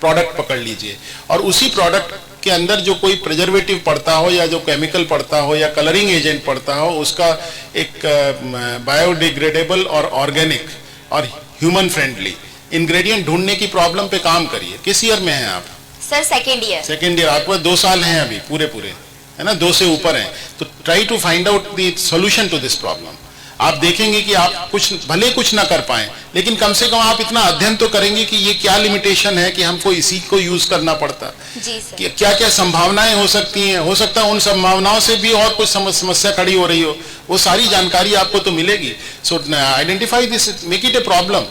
प्रोडक्ट पकड़ लीजिए और उसी प्रोडक्ट के अंदर जो कोई प्रिजर्वेटिव पड़ता हो या जो केमिकल पड़ता हो या कलरिंग एजेंट पड़ता हो, उसका एक बायोडिग्रेडेबल और ऑर्गेनिक और ह्यूमन फ्रेंडली इंग्रेडिएंट ढूंढने की प्रॉब्लम पे काम करिए। किस ईयर में हैं आप? Sir second year. Second year. आपको 2 साल हैं अभी पूरे, है ना, 2 से ऊपर हैं। तो try to find out the solution to this problem. आप देखेंगे कि आप भले कुछ ना कर पाए, लेकिन कम से कम आप इतना अध्ययन तो करेंगे कि ये क्या लिमिटेशन है कि हमको इसी को यूज करना पड़ता। जी सर। क्या क्या संभावनाएं हो सकती हैं, हो सकता है उन संभावनाओं से भी और कुछ समस्या खड़ी हो रही हो, वो सारी जानकारी आपको तो मिलेगी। सो identify this, make it a problem.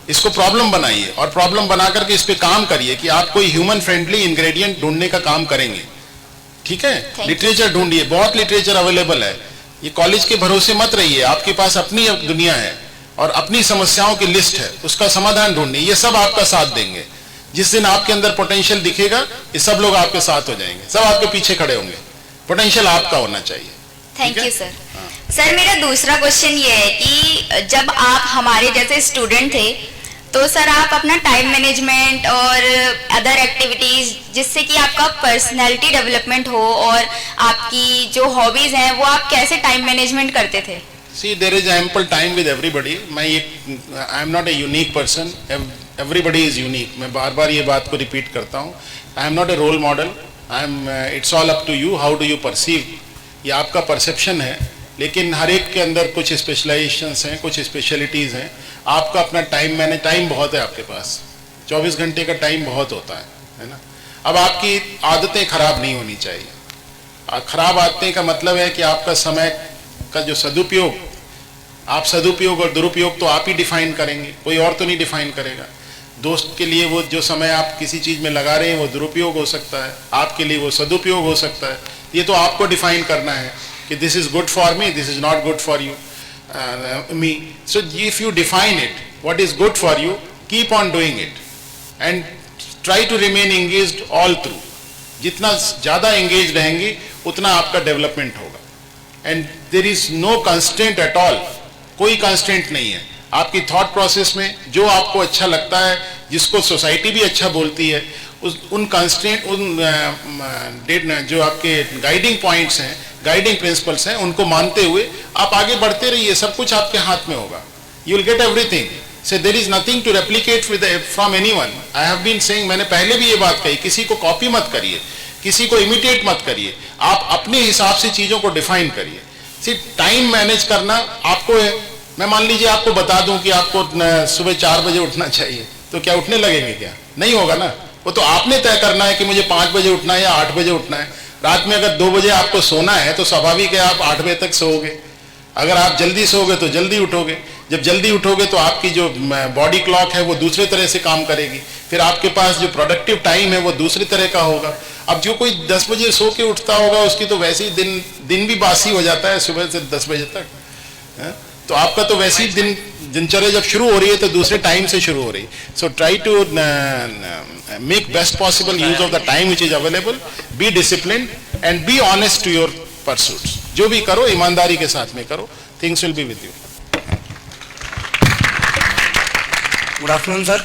इसको प्रॉब्लम बनाइए और प्रॉब्लम बना करके इस पे काम करिए कि आप कोई ह्यूमन फ्रेंडली इंग्रेडिएंट ढूंढने का काम करेंगे। ठीक है। लिटरेचर ढूंढिए, बहुत लिटरेचर अवेलेबल है। ये कॉलेज के भरोसे मत रहिए, आपके पास अपनी दुनिया है और अपनी समस्याओं की लिस्ट है, उसका समाधान ढूंढिए। ये सब आपका साथ देंगे। जिस दिन आपके अंदर पोटेंशियल दिखेगा, ये सब लोग आपके साथ हो जाएंगे, सब आपके पीछे खड़े होंगे। पोटेंशियल आपका होना चाहिए। Thank you sir. सर मेरा दूसरा क्वेश्चन ये है कि जब आप हमारे जैसे स्टूडेंट थे तो सर आप अपना टाइम मैनेजमेंट और अदर एक्टिविटीज जिससे कि आपका पर्सनैलिटी डेवलपमेंट हो और आपकी जो हॉबीज हैं वो आप कैसे टाइम मैनेजमेंट करते थे? See, there is ample time with everybody. I am not a unique person. Everybody is unique. मैं बार बार ये बात को रिपीट करता हूँ। I am not a role model. It's all up to you. How do you perceive? ये आपका perception है, लेकिन हर एक के अंदर कुछ स्पेशलाइजेशंस हैं, कुछ स्पेशलिटीज़ हैं। आपका अपना टाइम बहुत है आपके पास, 24 घंटे का टाइम बहुत होता है ना। अब आपकी आदतें खराब नहीं होनी चाहिए। खराब आदतें का मतलब है कि आपका समय का जो सदुपयोग, आप सदुपयोग और दुरुपयोग तो आप ही डिफाइन करेंगे, कोई और तो नहीं डिफाइन करेगा। दोस्त के लिए वो जो समय आप किसी चीज़ में लगा रहे हैं वो दुरुपयोग हो सकता है, आपके लिए वो सदुपयोग हो सकता है। ये तो आपको डिफाइन करना है कि this is good for me, this is not good for you me. So if you define it what is good for you, keep on doing it and try to remain engaged all through. जितना ज़्यादा engage रहेंगे उतना आपका development होगा। And there is no constraint at all, कोई constraint नहीं है आपकी थॉट प्रोसेस में। जो आपको अच्छा लगता है, जिसको सोसाइटी भी अच्छा बोलती है, उन कंस्ट्रेंट, उन जो आपके गाइडिंग पॉइंट्स हैं, गाइडिंग प्रिंसिपल्स हैं, उनको मानते हुए आप आगे बढ़ते रहिए। सब कुछ आपके हाथ में होगा, you will get everything. So there is nothing to replicate from anyone. I have been saying, मैंने पहले भी ये बात कही, किसी को कॉपी मत करिए, किसी को इमिटेट मत करिए, आप अपने हिसाब से चीज़ों को डिफाइन करिए। सिर्फ टाइम मैनेज करना आपको है। मैं मान लीजिए आपको बता दूं कि आपको सुबह 4 बजे उठना चाहिए, तो क्या उठने लगेंगे? क्या नहीं होगा ना। वो तो आपने तय करना है कि मुझे 5 बजे उठना है या 8 बजे उठना है। रात में अगर 2 बजे आपको सोना है तो स्वाभाविक है आप 8 बजे तक सोओगे। अगर आप जल्दी सोओगे तो जल्दी उठोगे। जब जल्दी उठोगे तो आपकी जो बॉडी क्लॉक है वो दूसरे तरह से काम करेगी, फिर आपके पास जो प्रोडक्टिव टाइम है वो दूसरी तरह का होगा। अब जो कोई 10 बजे सो के उठता होगा उसकी तो वैसे ही दिन भी बासी हो जाता है सुबह से 10 बजे तक है? तो आपका तो वैसे ही दिनचर्या जब शुरू हो रही है तो दूसरे टाइम से शुरू हो रही है। So try to make best possible use of the time which is available, be discipline and be honest to your pursuits. जो भी करो ईमानदारी के साथ में करो, things will be with you. Good afternoon, sir.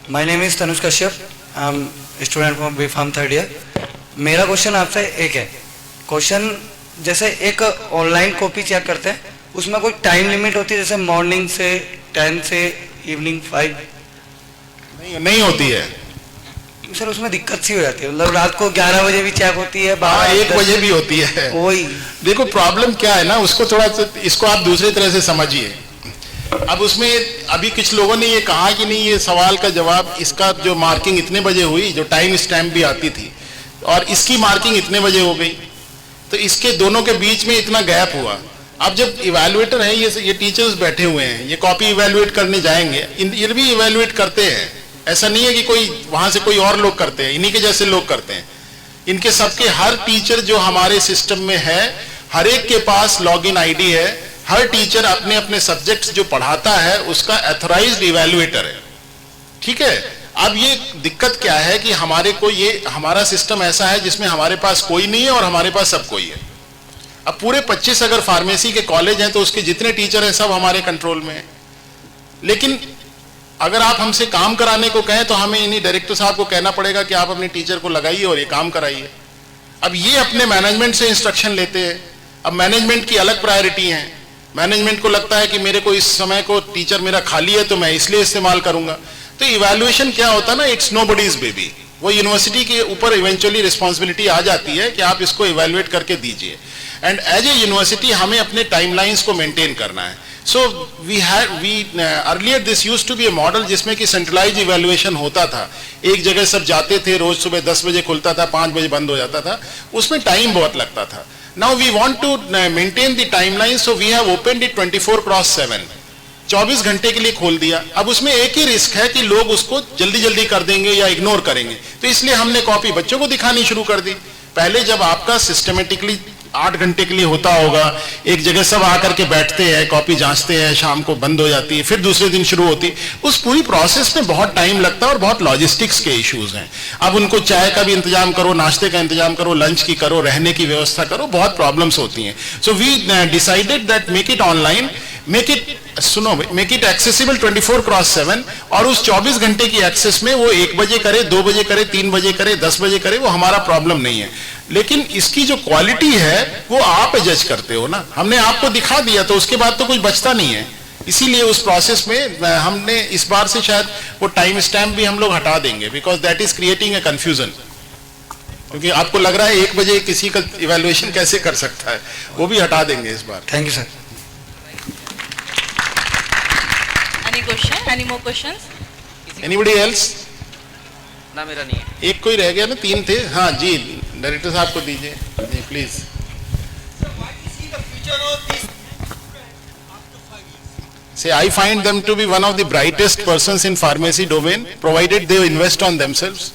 My name is Tanuj Kashyap. I'm a student from B.Pharm 3rd year. मेरा question आपसे एक है। क्वेश्चन जैसे एक ऑनलाइन कॉपी चेक करते हैं, उसमें कोई टाइम लिमिट होती है, जैसे मॉर्निंग से 10 से इवनिंग 5? नहीं होती है सर, उसमें दिक्कत सी हो जाती है। मतलब रात को 11 बजे भी चेक होती है, 1 बजे भी होती है। वही देखो प्रॉब्लम क्या है ना, उसको थोड़ा सा इसको आप दूसरी तरह से समझिए। अब उसमें अभी कुछ लोगों ने ये कहा कि नहीं, ये सवाल का जवाब, इसका जो मार्किंग इतने बजे हुई, जो टाइम स्टैम्प भी आती थी, और इसकी मार्किंग इतने बजे हो गई, तो इसके दोनों के बीच में इतना गैप हुआ। अब जब इवैल्यूएटर है, ये टीचर्स बैठे हुए हैं, ये कॉपी इवैल्यूएट करने जाएंगे, ये भी इवैल्यूएट करते हैं। ऐसा नहीं है कि कोई वहां से कोई और लोग करते हैं, इन्हीं के जैसे लोग करते हैं। इनके सबके हर टीचर जो हमारे सिस्टम में है, हर एक के पास लॉगिन आईडी है। हर टीचर अपने अपने सब्जेक्ट्स जो पढ़ाता है उसका ऑथराइज्ड इवैल्यूएटर है, ठीक है। अब ये दिक्कत क्या है कि हमारा सिस्टम ऐसा है जिसमें हमारे पास कोई नहीं है और हमारे पास सब कोई है। अब पूरे 25 अगर फार्मेसी के कॉलेज हैं तो उसके जितने टीचर हैं सब हमारे कंट्रोल में है। लेकिन अगर आप हमसे काम कराने को कहें तो हमें इन्हीं डायरेक्टर साहब को कहना पड़ेगा कि आप अपने टीचर को लगाइए और ये काम कराइए। अब ये अपने मैनेजमेंट से इंस्ट्रक्शन लेते हैं। अब मैनेजमेंट की अलग प्रायोरिटी है। मैनेजमेंट को लगता है कि मेरे को इस समय को टीचर मेरा खाली है तो मैं इसलिए इस्तेमाल करूंगा। तो इवैल्यूएशन क्या होता है ना, इट्स नोबडीज बेबी। वो यूनिवर्सिटी के ऊपर इवेंचुअली रिस्पॉन्सिबिलिटी आ जाती है कि आप इसको इवैल्यूएट करके दीजिए। एंड एज ए यूनिवर्सिटी हमें अपने टाइमलाइंस को मेंटेन करना है। So we earlier this used to be a model जिसमें कि सेंट्रलाइज इवैल्यूएशन होता था। एक जगह सब जाते थे, रोज सुबह 10 बजे खुलता था, 5 बजे बंद हो जाता था, उसमें टाइम बहुत लगता था। Now we want to maintain the timeline, so we have opened it 24/7, 24 घंटे के लिए खोल दिया। अब उसमें एक ही रिस्क है कि लोग उसको जल्दी जल्दी कर देंगे या इग्नोर करेंगे, तो इसलिए हमने कॉपी बच्चों को दिखानी शुरू कर दी। पहले जब आपका सिस्टमेटिकली 8 घंटे के लिए होता होगा, एक जगह सब आकर के बैठते हैं, कॉपी जांचते हैं, शाम को बंद हो जाती है, फिर दूसरे दिन शुरू होती, उस पूरी प्रोसेस में बहुत टाइम लगता है और बहुत लॉजिस्टिक्स के इश्यूज हैं। अब उनको चाय का भी इंतजाम करो, नाश्ते का इंतजाम करो, लंच की करो, रहने की व्यवस्था करो, बहुत प्रॉब्लम्स होती हैं। So we decided that make it online, make it accessible 24/7, और उस 24 घंटे की एक्सेस में वो 1 बजे करे, 2 बजे करे, 3 बजे करे, 10 बजे करे, वो हमारा प्रॉब्लम नहीं है। लेकिन इसकी जो क्वालिटी है वो आप जज करते हो ना। हमने आपको दिखा दिया तो उसके बाद तो कुछ बचता नहीं है। इसीलिए उस प्रोसेस में हमने इस बार से शायद वो टाइम स्टैम्प भी हम लोग हटा देंगे, because that is creating a confusion. क्योंकि आपको लग रहा है 1 बजे किसी का इवैल्यूएशन कैसे कर सकता है, वो भी हटा देंगे इस बार। Thank you sir. Any question? Any more questions? Anybody else? ना, मेरा नहीं है। एक कोई रह गया ना, 3 थे। हाँ जी, डायरेक्टर साहब को दीजिए जी please. Say, I find them to be one of the brightest persons in pharmacy domain, provided they invest on themselves.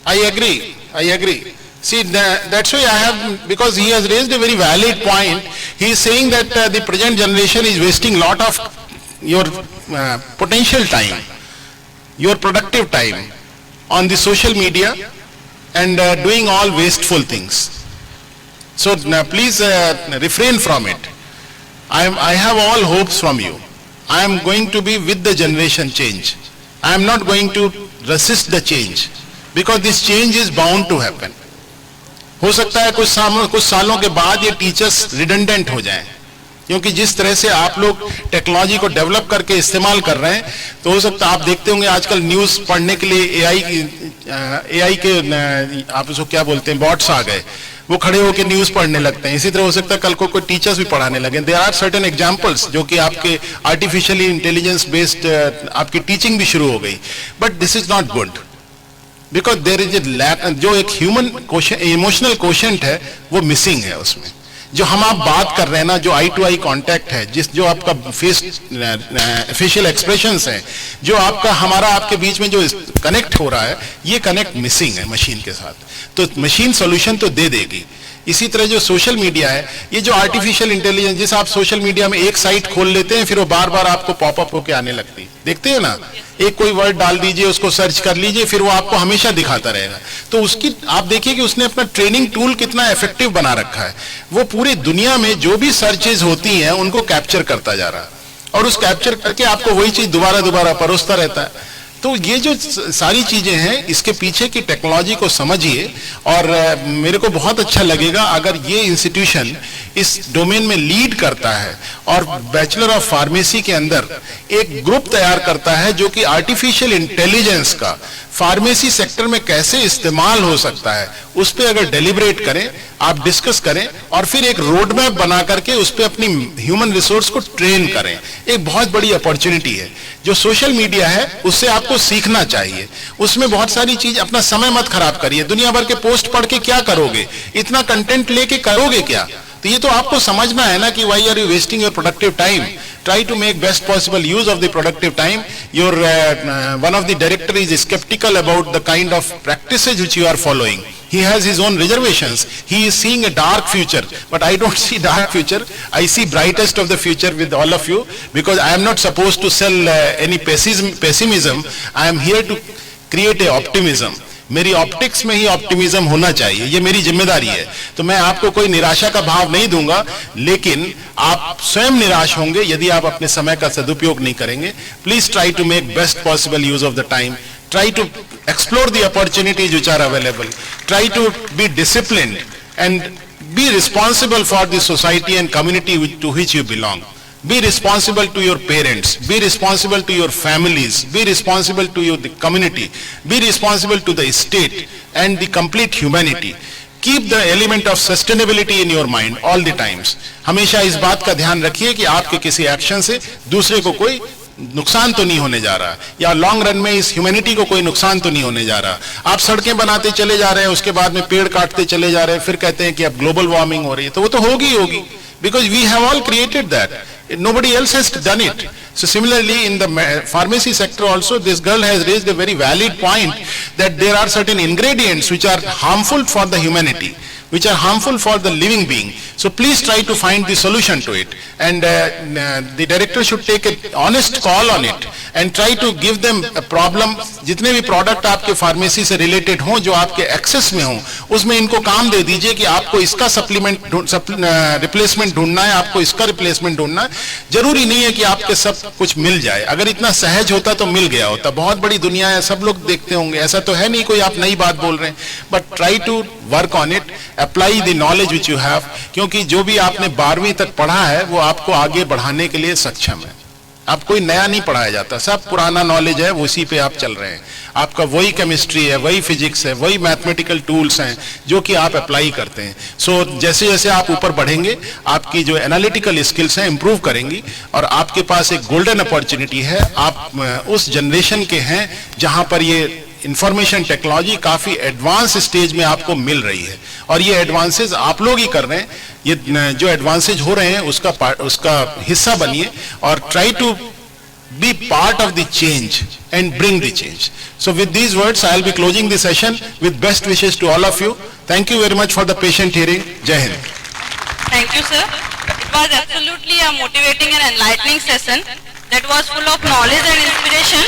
I agree. See, that's why I have, because he has raised a very valid point. He is saying that the present generation is wasting lot of your potential time, your productive time on the social media and doing all wasteful things. So please refrain from it. I have all hopes from you. I am going to be with the generation change. I am not going to resist the change because this change is bound to happen. हो सकता है कुछ सालों के बाद ये teachers redundant हो जाएं, क्योंकि जिस तरह से आप लोग टेक्नोलॉजी को डेवलप करके इस्तेमाल कर रहे हैं, तो हो सकता है आप देखते होंगे आजकल न्यूज़ पढ़ने के लिए एआई के आप उसको क्या बोलते हैं, बॉट्स आ गए, वो खड़े होकर न्यूज़ पढ़ने लगते हैं. इसी तरह हो सकता है कल को कोई टीचर्स भी पढ़ाने लगे. देयर आर सर्टेन एग्जांपल्स जो कि आपके आर्टिफिशियली इंटेलिजेंस बेस्ड आपकी टीचिंग भी शुरू हो गई. But this is not good because there is a lack. जो एक ह्यूमन इमोशनल कोशेंट है वो मिसिंग है उसमें. जो हम आप बात कर रहे हैं ना, जो आई टू आई कांटेक्ट है, जो आपका फेशियल एक्सप्रेशंस है, जो आपका हमारा आपके बीच में जो कनेक्ट हो रहा है, ये कनेक्ट मिसिंग है मशीन के साथ. तो मशीन सॉल्यूशन तो दे देगी. इसी तरह जो सोशल मीडिया है, ये जो आर्टिफिशियल इंटेलिजेंस, जिस आप सोशल मीडिया में एक साइट खोल लेते हैं, फिर वो बार बार आपको पॉपअप होके आने लगती है. देखते हैं ना, एक कोई वर्ड डाल दीजिए, उसको सर्च कर लीजिए, फिर वो आपको हमेशा दिखाता रहेगा. तो उसकी आप देखिए कि उसने अपना ट्रेनिंग टूल कितना इफेक्टिव बना रखा है. वो पूरी दुनिया में जो भी सर्चेज होती हैं उनको कैप्चर करता जा रहा है, और उस कैप्चर करके आपको वही चीज दोबारा दोबारा परोसता रहता है. तो ये जो सारी चीजें हैं, इसके पीछे की टेक्नोलॉजी को समझिए, और मेरे को बहुत अच्छा लगेगा अगर ये इंस्टीट्यूशन इस डोमेन में लीड करता है और बैचलर ऑफ फार्मेसी के अंदर एक ग्रुप तैयार करता है जो कि आर्टिफिशियल इंटेलिजेंस का फार्मेसी सेक्टर में कैसे इस्तेमाल हो सकता है, उस पर अगर डेलिब्रेट करें, आप डिस्कस करें, और फिर एक रोड मैप बना करके उस पर अपनी ह्यूमन रिसोर्स को ट्रेन करें. एक बहुत बड़ी अपॉर्चुनिटी है. जो सोशल मीडिया है उससे आपको सीखना चाहिए. उसमें बहुत सारी चीज, अपना समय मत खराब करिए. दुनिया भर के पोस्ट पढ़ के क्या करोगे, इतना कंटेंट लेके करोगे क्या? तो ये तो आपको समझना है ना कि why are you wasting your productive time? Try to make best possible use of the productive time. Your one of the director is skeptical about the kind of practices which you are following. He has his own reservations. He is seeing a dark future, but I don't see dark future. I see brightest of the future with all of you, because I am not supposed to sell any pessimism. I am here to create a optimism. मेरी optics में ही optimism होना चाहिए, ये मेरी जिम्मेदारी है. तो मैं आपको कोई निराशा का भाव नहीं दूंगा, लेकिन आप स्वयं निराश होंगे यदि आप अपने समय का सदुपयोग नहीं करेंगे. Please try to make best possible use of the time. Try to explore the opportunities which are available. Try to be disciplined and be responsible for the society and community to which you belong. Be responsible to your parents. Be responsible to your families. Be responsible to the community. Be responsible to the state and the complete humanity. Keep the element of sustainability in your mind all the times. हमेशा इस बात का ध्यान रखिए कि आपके किसी action से दूसरे को कोई नुकसान तो नहीं होने जा रहा, या लॉन्ग रन में इस ह्यूमैनिटी को कोई नुकसान तो नहीं होने जा रहा. आप सड़कें बनाते चले जा रहे हैं, उसके बाद में पेड़ काटते चले जा रहे हैं, फिर कहते हैं कि अब ग्लोबल वार्मिंग हो रही है. तो वो तो होगी होगी, because we have all created that. Nobody else has done it. So similarly in the pharmacy sector also, this girl has raised a very valid point that there are certain ingredients which are harmful for the humanity, which are harmful for the living being. So please try to find the solution to it, and the director should take an honest call on it and try to give them a problem. जितने भी product आपके pharmacy से related हों, जो आपके access में हों, उसमें इनको काम दे दीजिए कि आपको इसका रिप्लेसमेंट ढूंढना है, आपको इसका रिप्लेसमेंट ढूंढना है. जरूरी नहीं है कि आपके सब कुछ मिल जाए. अगर इतना सहज होता तो मिल गया होता. बहुत बड़ी दुनिया है, सब लोग देखते होंगे. ऐसा तो है नहीं कोई आप नई बात बोल रहे हैं. But try to work on it, apply the knowledge which you have, क्योंकि जो भी आपने 12वीं तक पढ़ा है वो आपको आगे बढ़ाने के लिए सक्षम है. अब कोई नया नहीं पढ़ाया जाता, सब पुराना नॉलेज है, उसी पे आप चल रहे हैं। आपका वही केमिस्ट्री है, वही फिजिक्स है, वही मैथमेटिकल टूल्स हैं जो कि आप अप्लाई करते हैं। सो जैसे जैसे आप ऊपर बढ़ेंगे, आपकी जो एनालिटिकल स्किल्स हैं इंप्रूव करेंगी, और आपके पास एक गोल्डन अपॉर्चुनिटी है। आप उस जनरेशन के हैं जहां पर ये इंफॉर्मेशन टेक्नोलॉजी काफी एडवांस स्टेज में आपको मिल रही है, और ये एडवांसेस आप लोग ही कर रहे हैं। ये जो एडवांसेज हो रहे हैं उसका हिस्सा बनिए, और try to be part of the change and bring the change. So with these words, I'll be closing the session with best wishes to all of you. Thank you very much for the patient hearing. Jai Hind. Thank you, sir. It was absolutely a motivating and enlightening session that was full of knowledge and inspiration.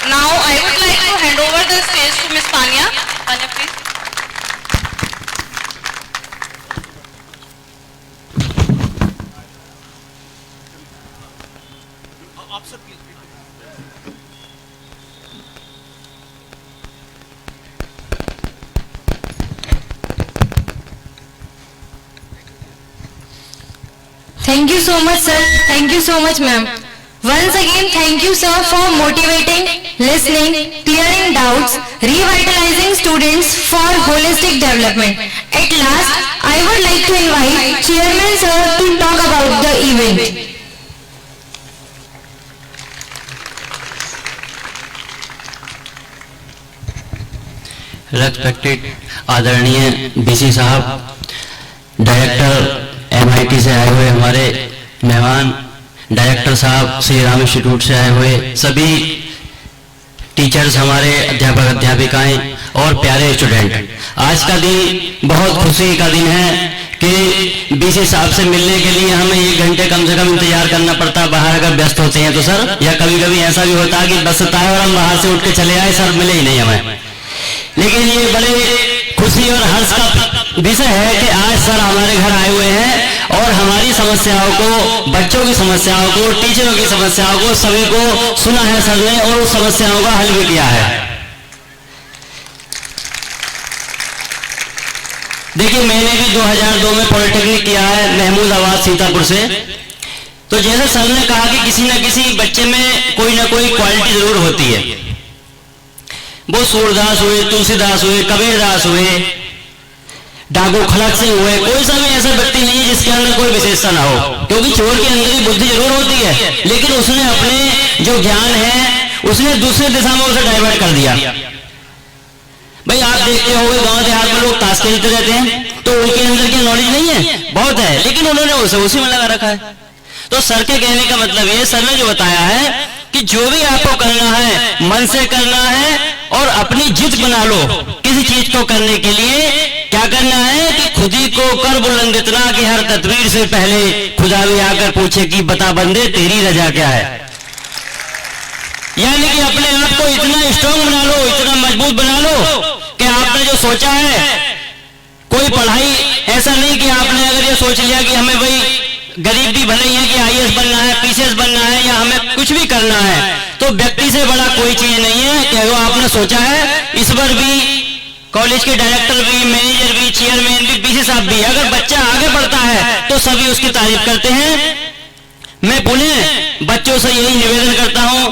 Now I would like to hand over the stage to Ms. Tanya. Tanya, please. Thank you so much, sir. Thank you so much, ma'am. Once again, thank you, sir, for motivating, listening, clearing doubts, revitalizing students for holistic development. At last, I would like to invite Chairman, sir, to talk about the event. Respected आदरणीय BC साहब, director MIT से आए हुए हमारे मेहमान, director साहब Shri Ram institute से आए हुए सभी टीचर्स, हमारे अध्यापक अध्यापिकाएं और प्यारे स्टूडेंट, आज का दिन बहुत खुशी का दिन है कि बीसी साहब से मिलने के लिए हमें 1 घंटे कम से कम इंतजार करना पड़ता, बाहर अगर व्यस्त होते हैं तो सर, या कभी कभी ऐसा भी होता है कि बसता है और हम बाहर से उठ के चले आए, सर मिले ही नहीं हमें। लेकिन ये बड़े खुशी और हर्ष का विषय है कि आज सर हमारे घर आए हुए हैं और हमारी समस्याओं को, बच्चों की समस्याओं को, टीचरों की समस्याओं को, सभी को सुना है सर ने और उस समस्याओं का हल भी किया है। देखिए, मैंने भी 2002 में पॉलिटेक्निक किया है महमूदाबाद सीतापुर से। तो जैसे सर ने कहा कि किसी न किसी बच्चे में कोई ना कोई क्वालिटी जरूर होती है, वो सूरदास हुए, तुलसीदास हुए, कबीरदास हुए, डाकू खड़क सिंह हुए, कोई सा भी ऐसा व्यक्ति नहीं है जिसके अंदर कोई विशेषता ना हो, क्योंकि चोर के अंदर भी बुद्धि जरूर होती है, लेकिन उसने अपने जो ज्ञान है उसने दूसरे दिशा में उसे डाइवर्ट कर दिया। भाई आप देखते हो गांव देहात में लोग ताश खेलते रहते हैं, तो उनके अंदर की नॉलेज नहीं है, बहुत है, लेकिन उन्होंने उसे उसी में लगा रखा है। तो सर के कहने का मतलब ये, सर ने जो बताया है कि जो भी आपको करना है मन से करना है और अपनी जिद बना लो। किसी चीज को करने के लिए क्या करना है कि खुद ही को कर बुलंद इतना कि हर तदबीर से पहले खुदा भी आकर पूछे कि बता बंदे तेरी रजा क्या है। यानी कि अपने आप को इतना स्ट्रांग बना लो, इतना मजबूत बना लो कि आपने जो सोचा है, कोई पढ़ाई ऐसा नहीं कि आपने अगर ये सोच लिया कि हमें भाई गरीब भी भले ही है कि IAS बनना है, PCS बनना है या हमें कुछ भी करना है, तो व्यक्ति से बड़ा कोई चीज नहीं है कि वो आपने सोचा है। इस बार भी कॉलेज के डायरेक्टर भी, मैनेजर भी, चेयरमैन भी, बीसी साहब भी, अगर बच्चा आगे बढ़ता है तो सभी उसकी तारीफ करते हैं। मैं पुनः बच्चों से यही निवेदन करता हूं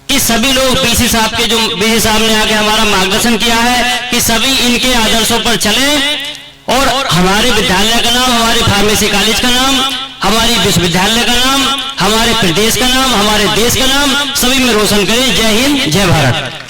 कि सभी लोग बीसी साहब के, जो बीसी साहब ने आके हमारा मार्गदर्शन किया है, कि सभी इनके आदर्शों पर चलें और हमारे विद्यालय का नाम, हमारे फार्मेसी कॉलेज का नाम, हमारी विश्वविद्यालय का नाम, हमारे प्रदेश का नाम, हमारे देश का नाम सभी में रोशन करें। जय हिंद, जय भारत।